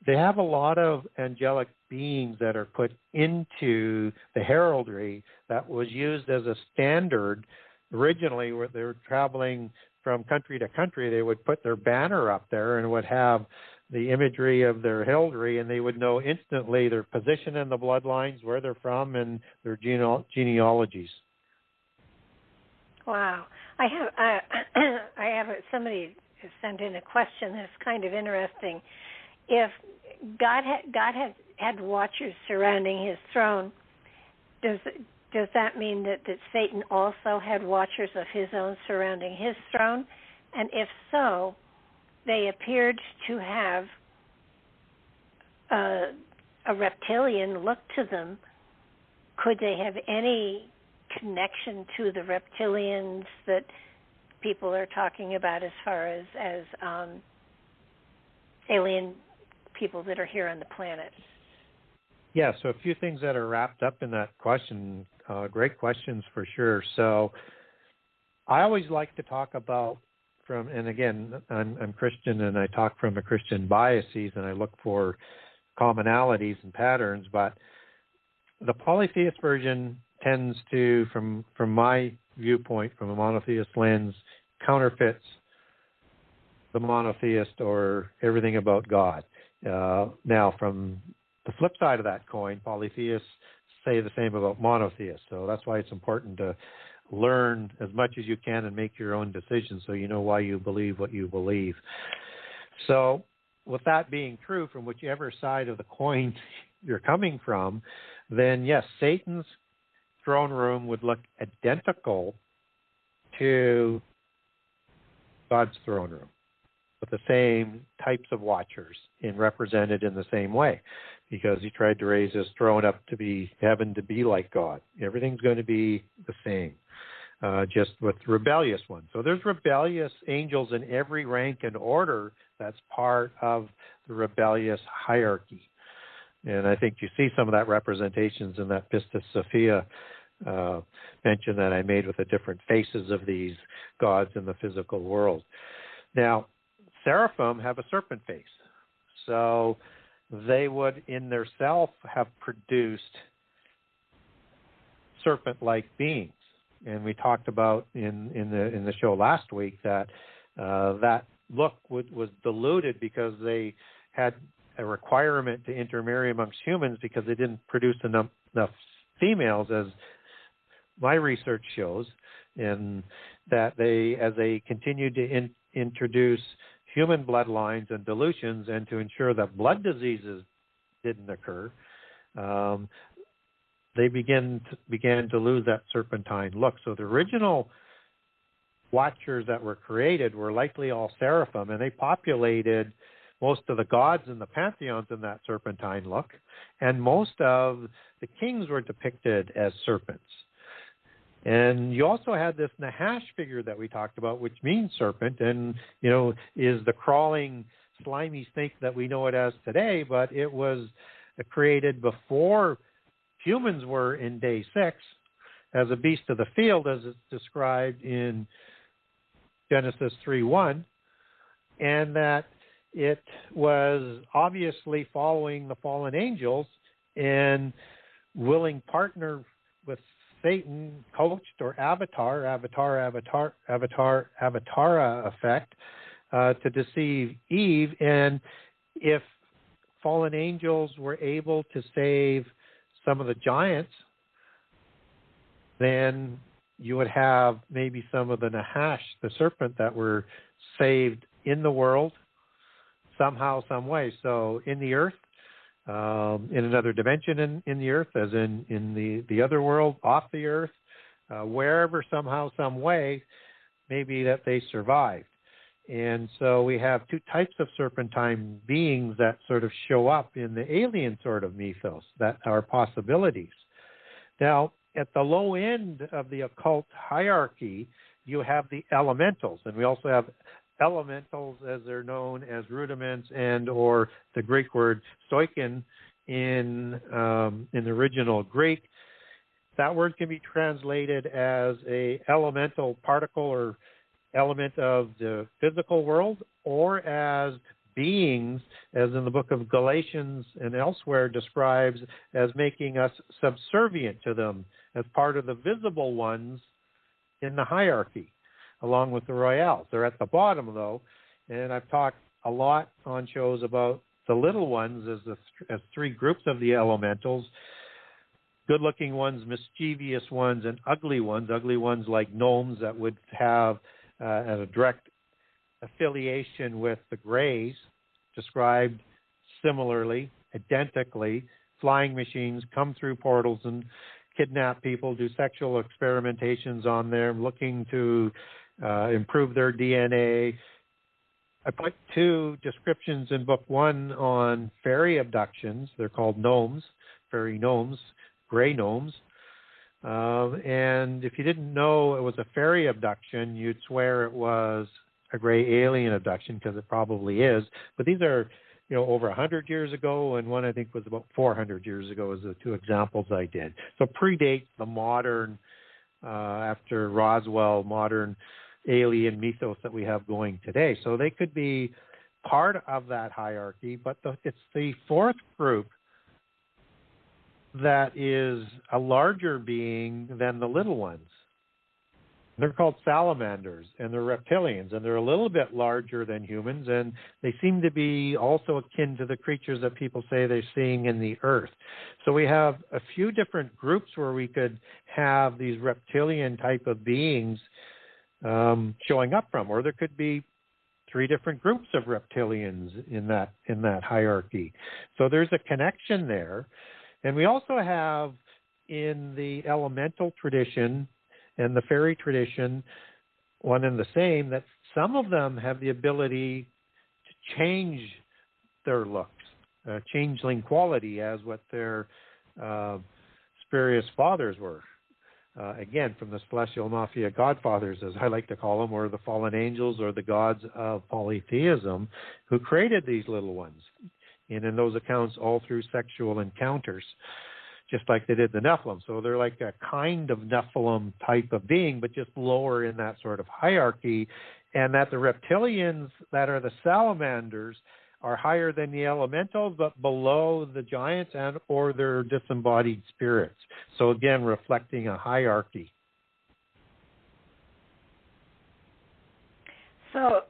they have a lot of angelic beings that are put into the heraldry that was used as a standard originally, where they were traveling from country to country. They would put their banner up there and would have the imagery of their heraldry, and they would know instantly their position in the bloodlines, where they're from, and their genealogies. Wow. I have somebody sent in a question that's kind of interesting. If God had watchers surrounding his throne, does that mean that Satan also had watchers of his own surrounding his throne? And if so, they appeared to have a reptilian look to them. Could they have any connection to the reptilians that people are talking about, as far as alien people that are here on the planet? Yeah, so a few things that are wrapped up in that question. Great questions for sure. So I always like to talk about and again, I'm Christian, and I talk from a Christian biases, and I look for commonalities and patterns, but the polytheist version tends to, from my viewpoint, from a monotheist lens, counterfeits the monotheist or everything about God. Now, from the flip side of that coin, polytheists say the same about monotheists. So that's why it's important to learn as much as you can and make your own decisions so you know why you believe what you believe. So with that being true from whichever side of the coin you're coming from, then yes, Satan's throne room would look identical to God's throne room, with the same types of watchers and represented in the same way, because he tried to raise his throne up to be heaven, to be like God. Everything's going to be the same, just with rebellious ones. So there's rebellious angels in every rank and order that's part of the rebellious hierarchy. And I think you see some of that representations in that Pistis Sophia mention that I made with the different faces of these gods in the physical world. Now, seraphim have a serpent face. So they would in their self have produced serpent-like beings. And we talked about in the show last week that that look was diluted because they had a requirement to intermarry amongst humans because they didn't produce enough females, as my research shows, and that as they continued to introduce human bloodlines and dilutions and to ensure that blood diseases didn't occur, they began to lose that serpentine look. So the original watchers that were created were likely all seraphim, and they populated most of the gods in the pantheons in that serpentine look, and most of the kings were depicted as serpents. And you also had this Nahash figure that we talked about, which means serpent, and, is the crawling, slimy snake that we know it as today, but it was created before humans were in day 6 as a beast of the field, as it's described in Genesis 3:1, and that it was obviously following the fallen angels and willing partner with Satan, coached or avatara effect to deceive Eve. And if fallen angels were able to save some of the giants, then you would have maybe some of the Nahash, the serpent, that were saved in the world somehow, some way. So in the earth, in another dimension in the earth, as in the other world, off the earth, wherever, somehow, some way, maybe that they survived. And so we have two types of serpentine beings that sort of show up in the alien sort of mythos that are possibilities. Now, at the low end of the occult hierarchy, you have the elementals, and we also have elementals as they're known as rudiments and or the Greek word stoichon in the original Greek. That word can be translated as a elemental particle or element of the physical world, or as beings, as in the book of Galatians and elsewhere describes as making us subservient to them as part of the visible ones in the hierarchy, along with the royals. They're at the bottom, though, and I've talked a lot on shows about the little ones as three groups of the elementals: good-looking ones, mischievous ones, and ugly ones. Ugly ones like gnomes that would have a direct affiliation with the Greys, described similarly, identically. Flying machines come through portals and kidnap people, do sexual experimentations on them, looking to improve their DNA. I put 2 descriptions in book 1 on fairy abductions. They're called gnomes, fairy gnomes, gray gnomes. And if you didn't know it was a fairy abduction, you'd swear it was a gray alien abduction, because it probably is. But these are, over 100 years ago, and one I think was about 400 years ago, is the 2 examples I did. So predates the modern, after Roswell, modern alien mythos that we have going today. So they could be part of that hierarchy, but it's the 4th group that is a larger being than the little ones. They're called salamanders, and they're reptilians, and they're a little bit larger than humans, and they seem to be also akin to the creatures that people say they're seeing in the earth. So we have a few different groups where we could have these reptilian type of beings showing up from, or there could be three different groups of reptilians in that hierarchy. So there's a connection there. And we also have in the elemental tradition and the fairy tradition one and the same, that some of them have the ability to change their looks, changeling quality, as what their spurious fathers were. Again, from the celestial mafia godfathers, as I like to call them, or the fallen angels, or the gods of polytheism, who created these little ones. And in those accounts, all through sexual encounters, just like they did the Nephilim. So they're like a kind of Nephilim type of being, but just lower in that sort of hierarchy. And that the reptilians that are the salamanders are higher than the elementals, but below the giants and or their disembodied spirits. So again, reflecting a hierarchy. So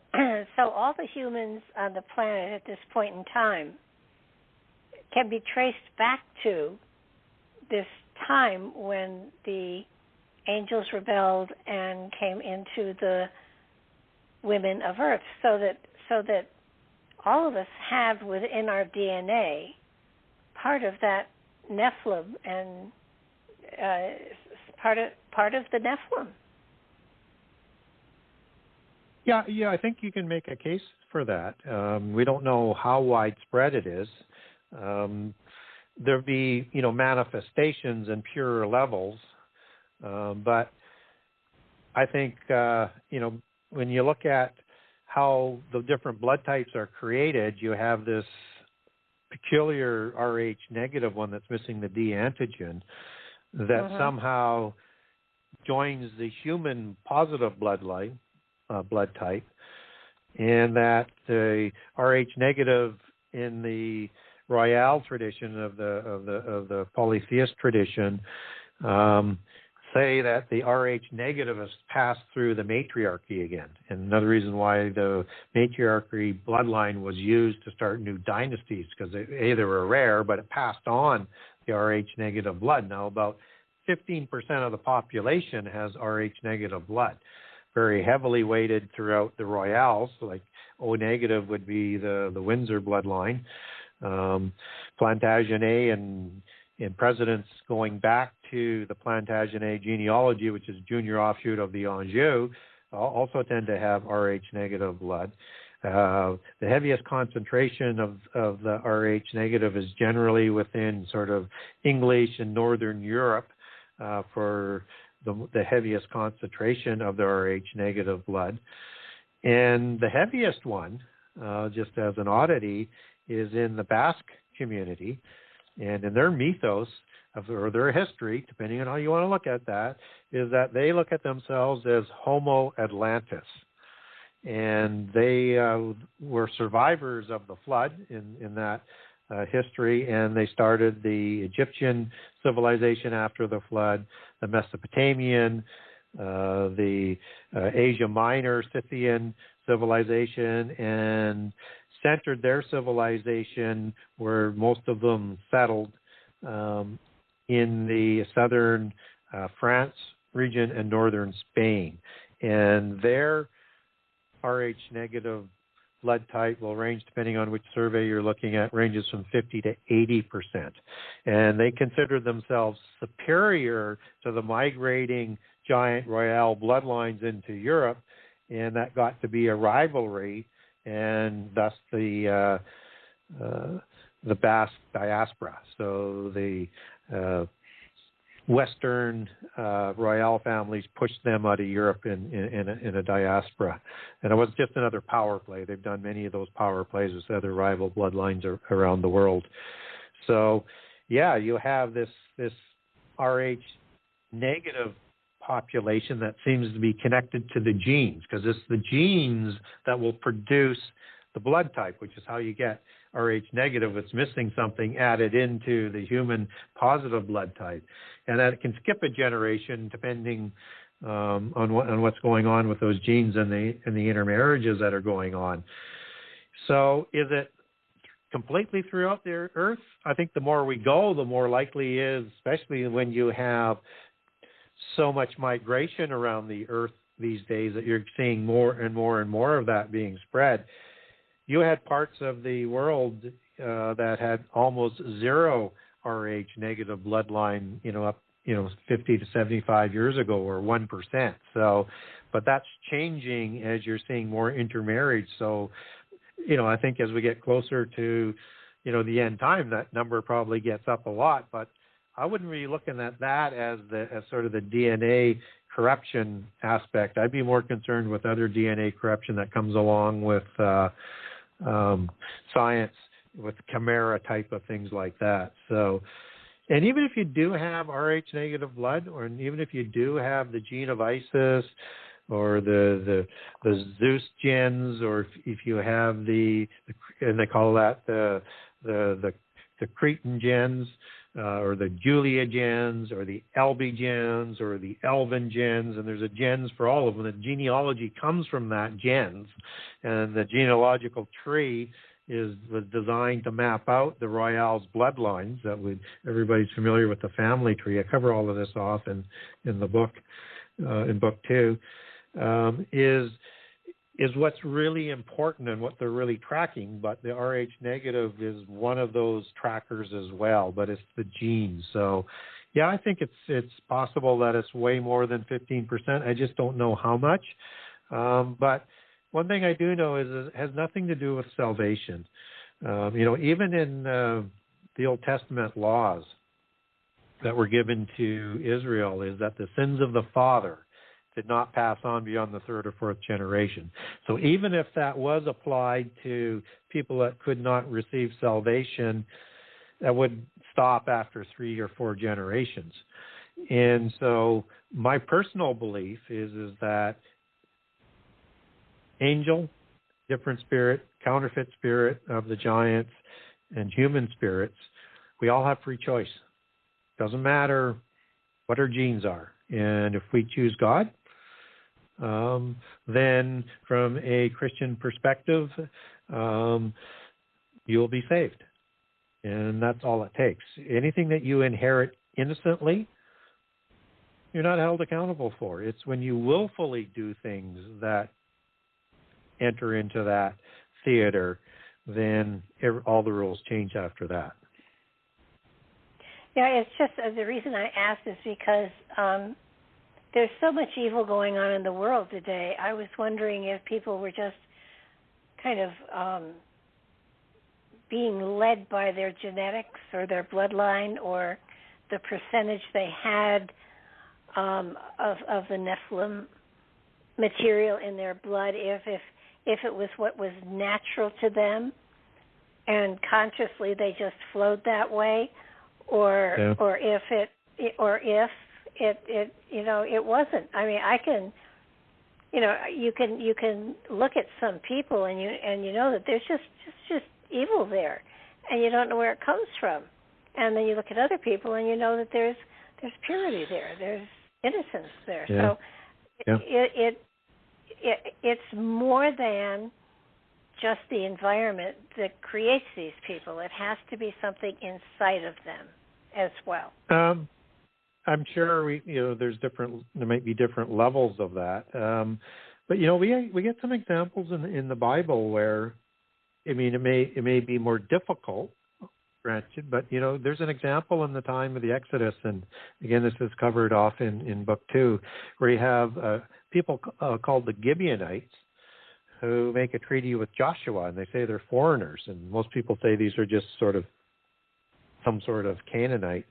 all the humans on the planet at this point in time can be traced back to this time when the angels rebelled and came into the women of Earth, so that all of us have within our DNA part of that Nephilim and part of the Nephilim. Yeah, I think you can make a case for that. We don't know how widespread it is. There'd be, manifestations and purer levels, but I think, when you look at how the different blood types are created, you have this peculiar Rh negative one that's missing the D antigen that somehow joins the human positive blood type, and that the Rh negative in the Royale tradition of the polytheist tradition say that the Rh negative has passed through the matriarchy again. And another reason why the matriarchy bloodline was used to start new dynasties, because they were rare, but it passed on the Rh negative blood. Now about 15% of the population has Rh negative blood, very heavily weighted throughout the Royales. So like O negative would be the Windsor bloodline. Plantagenet and presidents going back to the Plantagenet genealogy, which is junior offshoot of the Anjou, also tend to have Rh negative blood. The heaviest concentration of the Rh negative is generally within sort of English and Northern Europe for the heaviest concentration of the Rh negative blood. And the heaviest one, just as an oddity, is in the Basque community. And in their mythos, or their history, depending on how you want to look at that, is that they look at themselves as Homo Atlantis. And they were survivors of the flood in that history, and they started the Egyptian civilization after the flood, the Mesopotamian, the Asia Minor Scythian civilization, and centered their civilization where most of them settled in the southern France region and northern Spain. And their Rh negative blood type will range, depending on which survey you're looking at, ranges from 50 to 80%. And they consider themselves superior to the migrating giant Royale bloodlines into Europe, and that got to be a rivalry, and thus the Basque diaspora. So the Western Royale families pushed them out of Europe in a diaspora. And it was just another power play. They've done many of those power plays with other rival bloodlines around the world. So, yeah, you have this Rh negative population that seems to be connected to the genes, because it's the genes that will produce the blood type, which is how you get Rh negative. It's missing something added into the human positive blood type, and that it can skip a generation depending on what's going on with those genes and the intermarriages that are going on. So, is it completely throughout the Earth? I think the more we go, the more likely is, especially when you have so much migration around the Earth these days that you're seeing more and more and more of that being spread. You had parts of the world that had almost zero Rh negative bloodline, up 50 to 75 years ago, or 1%. So, but that's changing as you're seeing more intermarriage. So, I think as we get closer to, the end time, that number probably gets up a lot. But I wouldn't be looking at that as sort of the DNA corruption aspect. I'd be more concerned with other DNA corruption that comes along with science, with chimera type of things like that. So, and even if you do have Rh negative blood, or even if you do have the gene of Isis, or the Zeus gens, or if you have and they call that the Cretan gens, or the Julia gens, or the Elbe gens, or the Elvin gens, and there's a gens for all of them. The genealogy comes from that gens, and the genealogical tree was designed to map out the royals' bloodlines. Everybody's familiar with the family tree. I cover all of this off in the book, in book 2. Is what's really important and what they're really tracking, but the Rh negative is one of those trackers as well, but it's the genes. So, yeah, I think it's possible that it's way more than 15%. I just don't know how much. But one thing I do know is it has nothing to do with salvation. Even in the Old Testament laws that were given to Israel, is that the sins of the father did not pass on beyond the third or fourth generation. So even if that was applied to people that could not receive salvation, that would stop after 3 or 4 generations. And so my personal belief is that angel, different spirit, counterfeit spirit of the giants, and human spirits, we all have free choice. Doesn't matter what our genes are. And if we choose God, then from a Christian perspective, you'll be saved. And that's all it takes. Anything that you inherit innocently, you're not held accountable for. It's when you willfully do things that enter into that theater, then all the rules change after that. Yeah, it's just the reason I asked is because there's so much evil going on in the world today. I was wondering if people were just kind of being led by their genetics or their bloodline or the percentage they had of the Nephilim material in their blood, if it was what was natural to them and consciously they just flowed that way, or if it wasn't. I mean, you can look at some people and you know that there's just evil there, and you don't know where it comes from. And then you look at other people and you know that there's purity there, there's innocence there. Yeah. So it's more than just the environment that creates these people. It has to be something inside of them as well. I'm sure there might be different levels of that. But we get some examples in the Bible where, I mean, it may be more difficult, granted, but there's an example in the time of the Exodus, and again, this is covered off in book 2, where you have people called the Gibeonites who make a treaty with Joshua, and they say they're foreigners, and most people say these are just some sort of Canaanite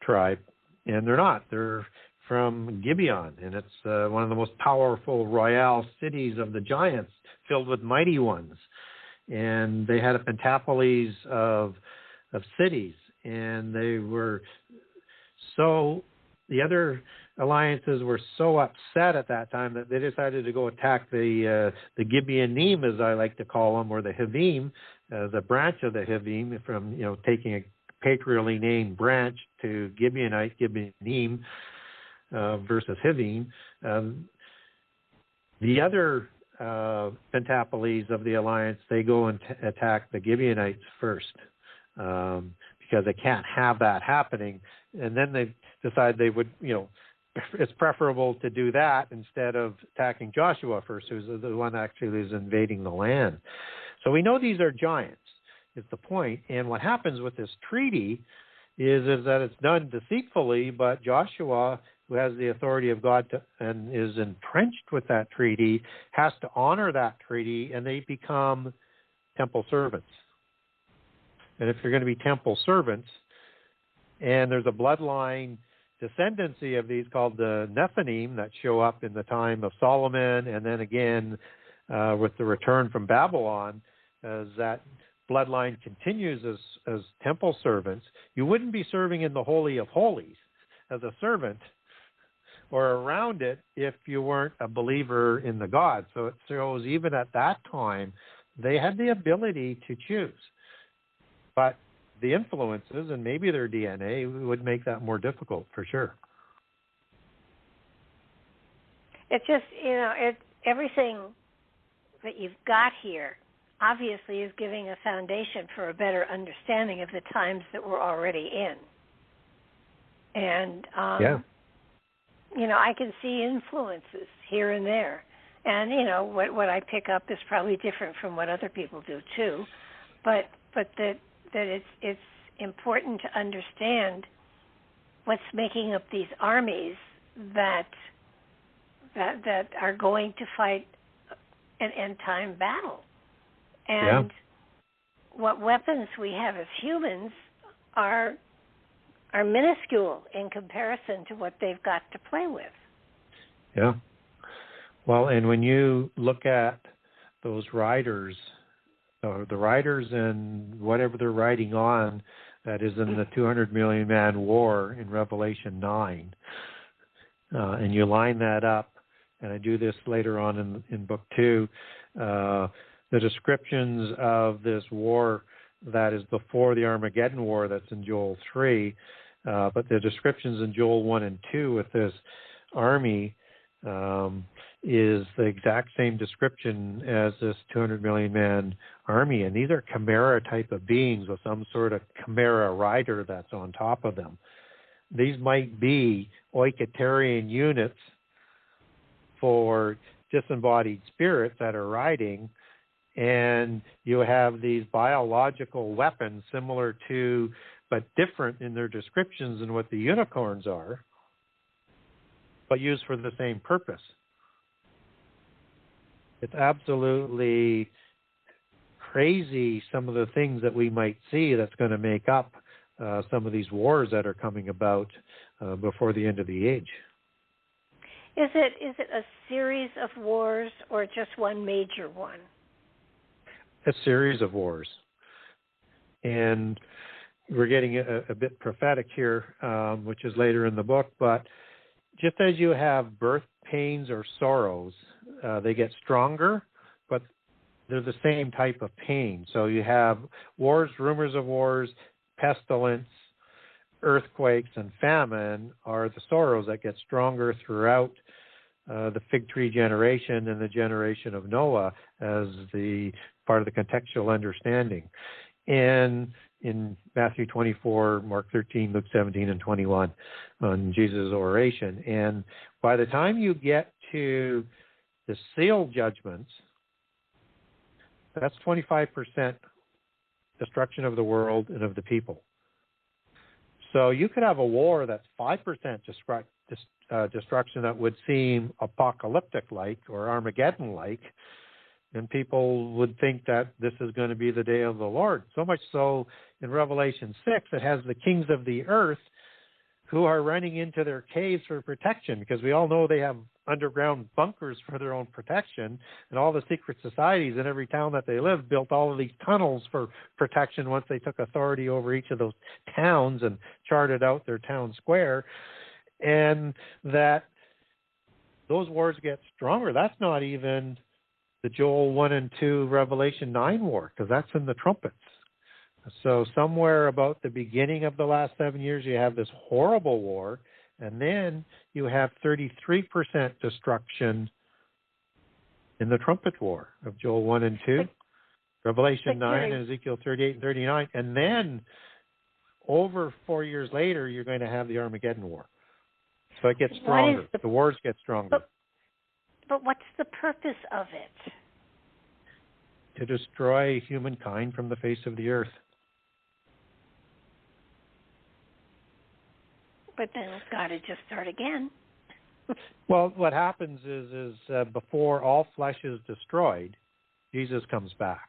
tribe, and they're not. They're from Gibeon, and it's one of the most powerful royal cities of the giants, filled with mighty ones. And they had a pentapolis of cities, and the other alliances were so upset at that time that they decided to go attack the Gibeonim, as I like to call them, or the Hivim, the branch of the Hivim, from taking a patriarchally named branch to Gibeonite, Gibeonim versus Hivim. The other pentapolis of the alliance, they go and attack the Gibeonites first, because they can't have that happening. And then they decide they would, it's preferable to do that instead of attacking Joshua first, who's the one actually who's invading the land. So we know these are giants, is the point. And what happens with this treaty is that it's done deceitfully, but Joshua, who has the authority of God and is entrenched with that treaty, has to honor that treaty, and they become temple servants. And if you're going to be temple servants, and there's a bloodline descendancy of these called the Naphalim that show up in the time of Solomon, and then again with the return from Babylon, as that bloodline continues as temple servants, you wouldn't be serving in the Holy of Holies as a servant or around it if you weren't a believer in the God. So it shows even at that time, they had the ability to choose. But the influences and maybe their DNA would make that more difficult for sure. It's just, everything that you've got here obviously is giving a foundation for a better understanding of the times that we're already in. And, I can see influences here and there. And, what I pick up is probably different from what other people do too. But that it's important to understand what's making up these armies that are going to fight an end-time battle. And what weapons we have as humans are minuscule in comparison to what they've got to play with. Yeah. Well, and when you look at those riders, the riders and whatever they're riding on, that is in the 200 million man war in Revelation 9, and you line that up, and I do this later on in book 2, the descriptions of this war that is before the Armageddon war that's in Joel 3, but the descriptions in Joel 1 and 2 with this army is the exact same description as this 200 million man army. And these are chimera type of beings with some sort of chimera rider that's on top of them. These might be Oiketarian units for disembodied spirits that are riding, and you have these biological weapons similar to, but different in their descriptions than what the unicorns are, but used for the same purpose. It's absolutely crazy, some of the things that we might see that's going to make up some of these wars that are coming about before the end of the age. Is it a series of wars or just one major one? A series of wars. And we're getting a bit prophetic here, which is later in the book, but just as you have birth pains or sorrows, they get stronger, but they're the same type of pain. So you have wars, rumors of wars, pestilence, earthquakes, and famine are the sorrows that get stronger throughout the fig tree generation and the generation of Noah as the part of the contextual understanding. And in Matthew 24, Mark 13, Luke 17, and 21 on Jesus' oration. And by the time you get to the seal judgments, that's 25% destruction of the world and of the people. So you could have a war that's 5% destruction that would seem apocalyptic-like or Armageddon-like, and people would think that this is going to be the day of the Lord. So much so in Revelation 6, it has the kings of the earth who are running into their caves for protection, because we all know they have underground bunkers for their own protection, and all the secret societies in every town that they live built all of these tunnels for protection once they took authority over each of those towns and charted out their town square. And that those wars get stronger. That's not even the Joel 1 and 2 Revelation 9 war, because that's in the trumpets. So somewhere about the beginning of the last 7 years, you have this horrible war, and then you have 33% destruction in the trumpet war of Joel 1 and 2, Revelation 9, and Ezekiel 38 and 39. And then over 4 years later, you're going to have the Armageddon war. So it gets stronger. The wars get stronger. But what's the purpose of it? To destroy humankind from the face of the earth. But then it's got to just start again. Well, what happens is before all flesh is destroyed, Jesus comes back,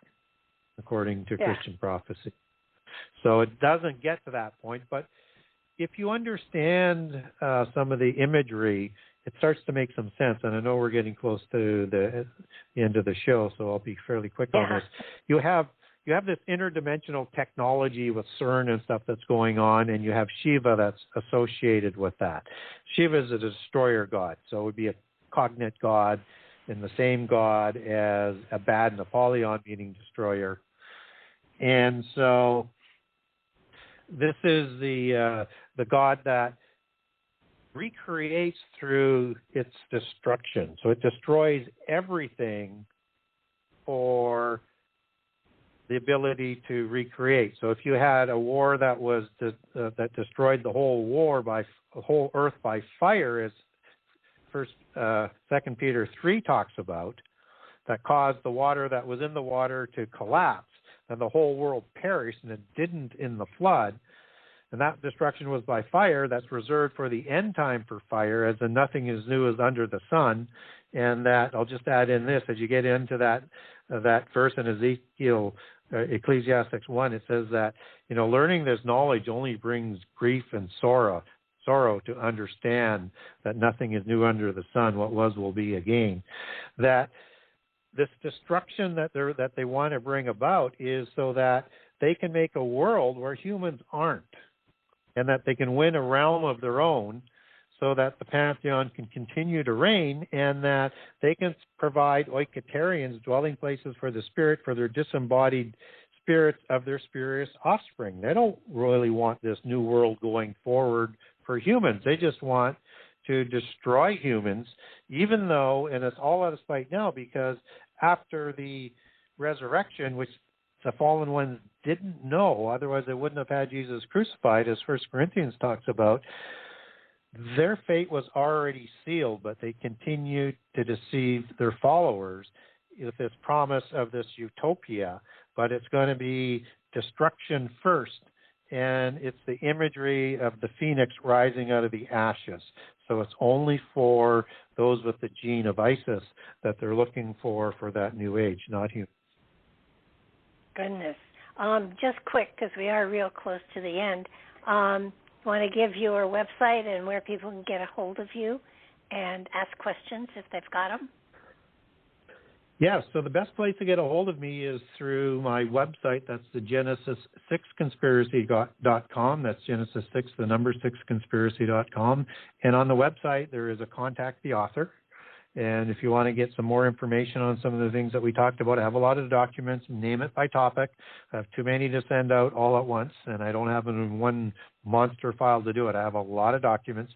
according to Christian prophecy. So it doesn't get to that point. But if you understand some of the imagery, it starts to make some sense. And I know we're getting close to the end of the show, so I'll be fairly quick on this. You have this interdimensional technology with CERN and stuff that's going on, and you have Shiva that's associated with that. Shiva is a destroyer god, so it would be a cognate god and the same god as Abad Napoleon, meaning destroyer. And so this is the god that recreates through its destruction. So it destroys everything for the ability to recreate. So if you had a war that was that destroyed the whole earth by fire, as Second Peter 3 talks about, that caused the water that was in the water to collapse, and the whole world perished, and it didn't in the flood. And that destruction was by fire. That's reserved for the end time for fire, as in nothing is new as under the sun. And that, I'll just add in this, as you get into that verse in Ezekiel, Ecclesiastes 1, it says that, learning this knowledge only brings grief and sorrow to understand that nothing is new under the sun. What was will be again. That this destruction that they want to bring about is so that they can make a world where humans aren't, and that they can win a realm of their own so that the pantheon can continue to reign, and that they can provide oikotarians, dwelling places for the spirit, for their disembodied spirits of their spurious offspring. They don't really want this new world going forward for humans. They just want to destroy humans, even though, and it's all out of spite now, because after the resurrection, which the fallen ones didn't know, otherwise they wouldn't have had Jesus crucified, as 1 Corinthians talks about, their fate was already sealed, but they continued to deceive their followers with this promise of this utopia, but it's going to be destruction first. And it's the imagery of the phoenix rising out of the ashes. So it's only for those with the gene of Isis that they're looking for that new age, not humans. Goodness. Just quick, because we are real close to the end. Want to give your website and where people can get a hold of you and ask questions if they've got them? Yeah, so the best place to get a hold of me is through my website. That's the Genesis6conspiracy.com. That's Genesis 6, the number 6conspiracy.com. And on the website, there is a contact the author. And if you want to get some more information on some of the things that we talked about, I have a lot of documents, name it by topic. I have too many to send out all at once, and I don't have them in one monster file to do it. I have a lot of documents.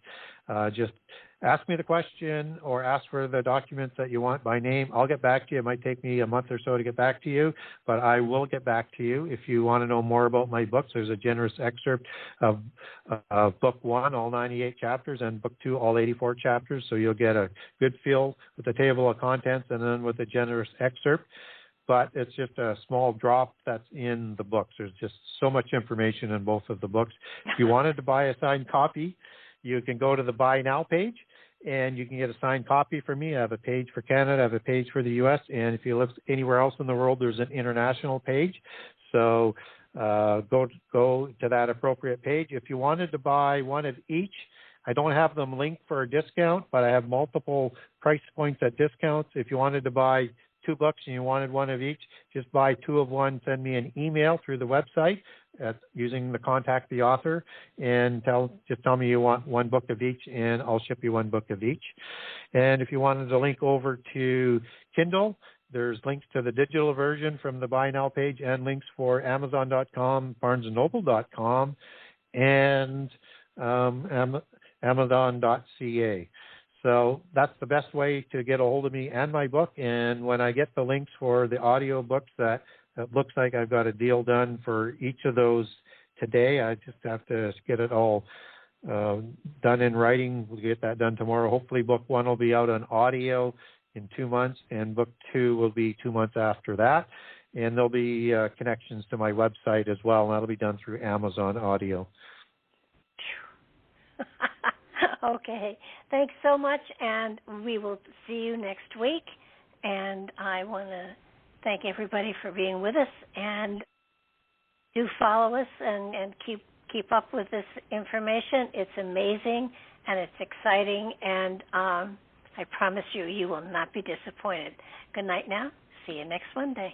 Just ask me the question or ask for the documents that you want by name. I'll get back to you. It might take me a month or so to get back to you, but I will get back to you. If you want to know more about my books, there's a generous excerpt of book 1, all 98 chapters, and book 2, all 84 chapters. So you'll get a good feel with the table of contents and then with a generous excerpt. But it's just a small drop that's in the books. There's just so much information in both of the books. If you wanted to buy a signed copy, you can go to the Buy Now page, and you can get a signed copy from me. I have a page for Canada, I have a page for the U.S., and if you live anywhere else in the world, there's an international page. So go to that appropriate page. If you wanted to buy one of each, I don't have them linked for a discount, but I have multiple price points at discounts. If you wanted to buy 2 books and you wanted one of each, just buy 2 of one, send me an email through the website using the contact the author, and just tell me you want 1 book of each, and I'll ship you 1 book of each. And if you wanted to link over to Kindle, there's links to the digital version from the Buy Now page and links for Amazon.com, BarnesandNoble.com, and Amazon.ca. So that's the best way to get a hold of me and my book. And when I get the links for the audio books, that it looks like I've got a deal done for each of those today. I just have to get it all done in writing. We'll get that done tomorrow. Hopefully book 1 will be out on audio in 2 months, and book 2 will be 2 months after that. And there'll be connections to my website as well, and that'll be done through Amazon Audio. Okay. Thanks so much, and we will see you next week. And I want to thank everybody for being with us, and do follow us and keep up with this information. It's amazing, and it's exciting, and I promise you, you will not be disappointed. Good night now. See you next Monday.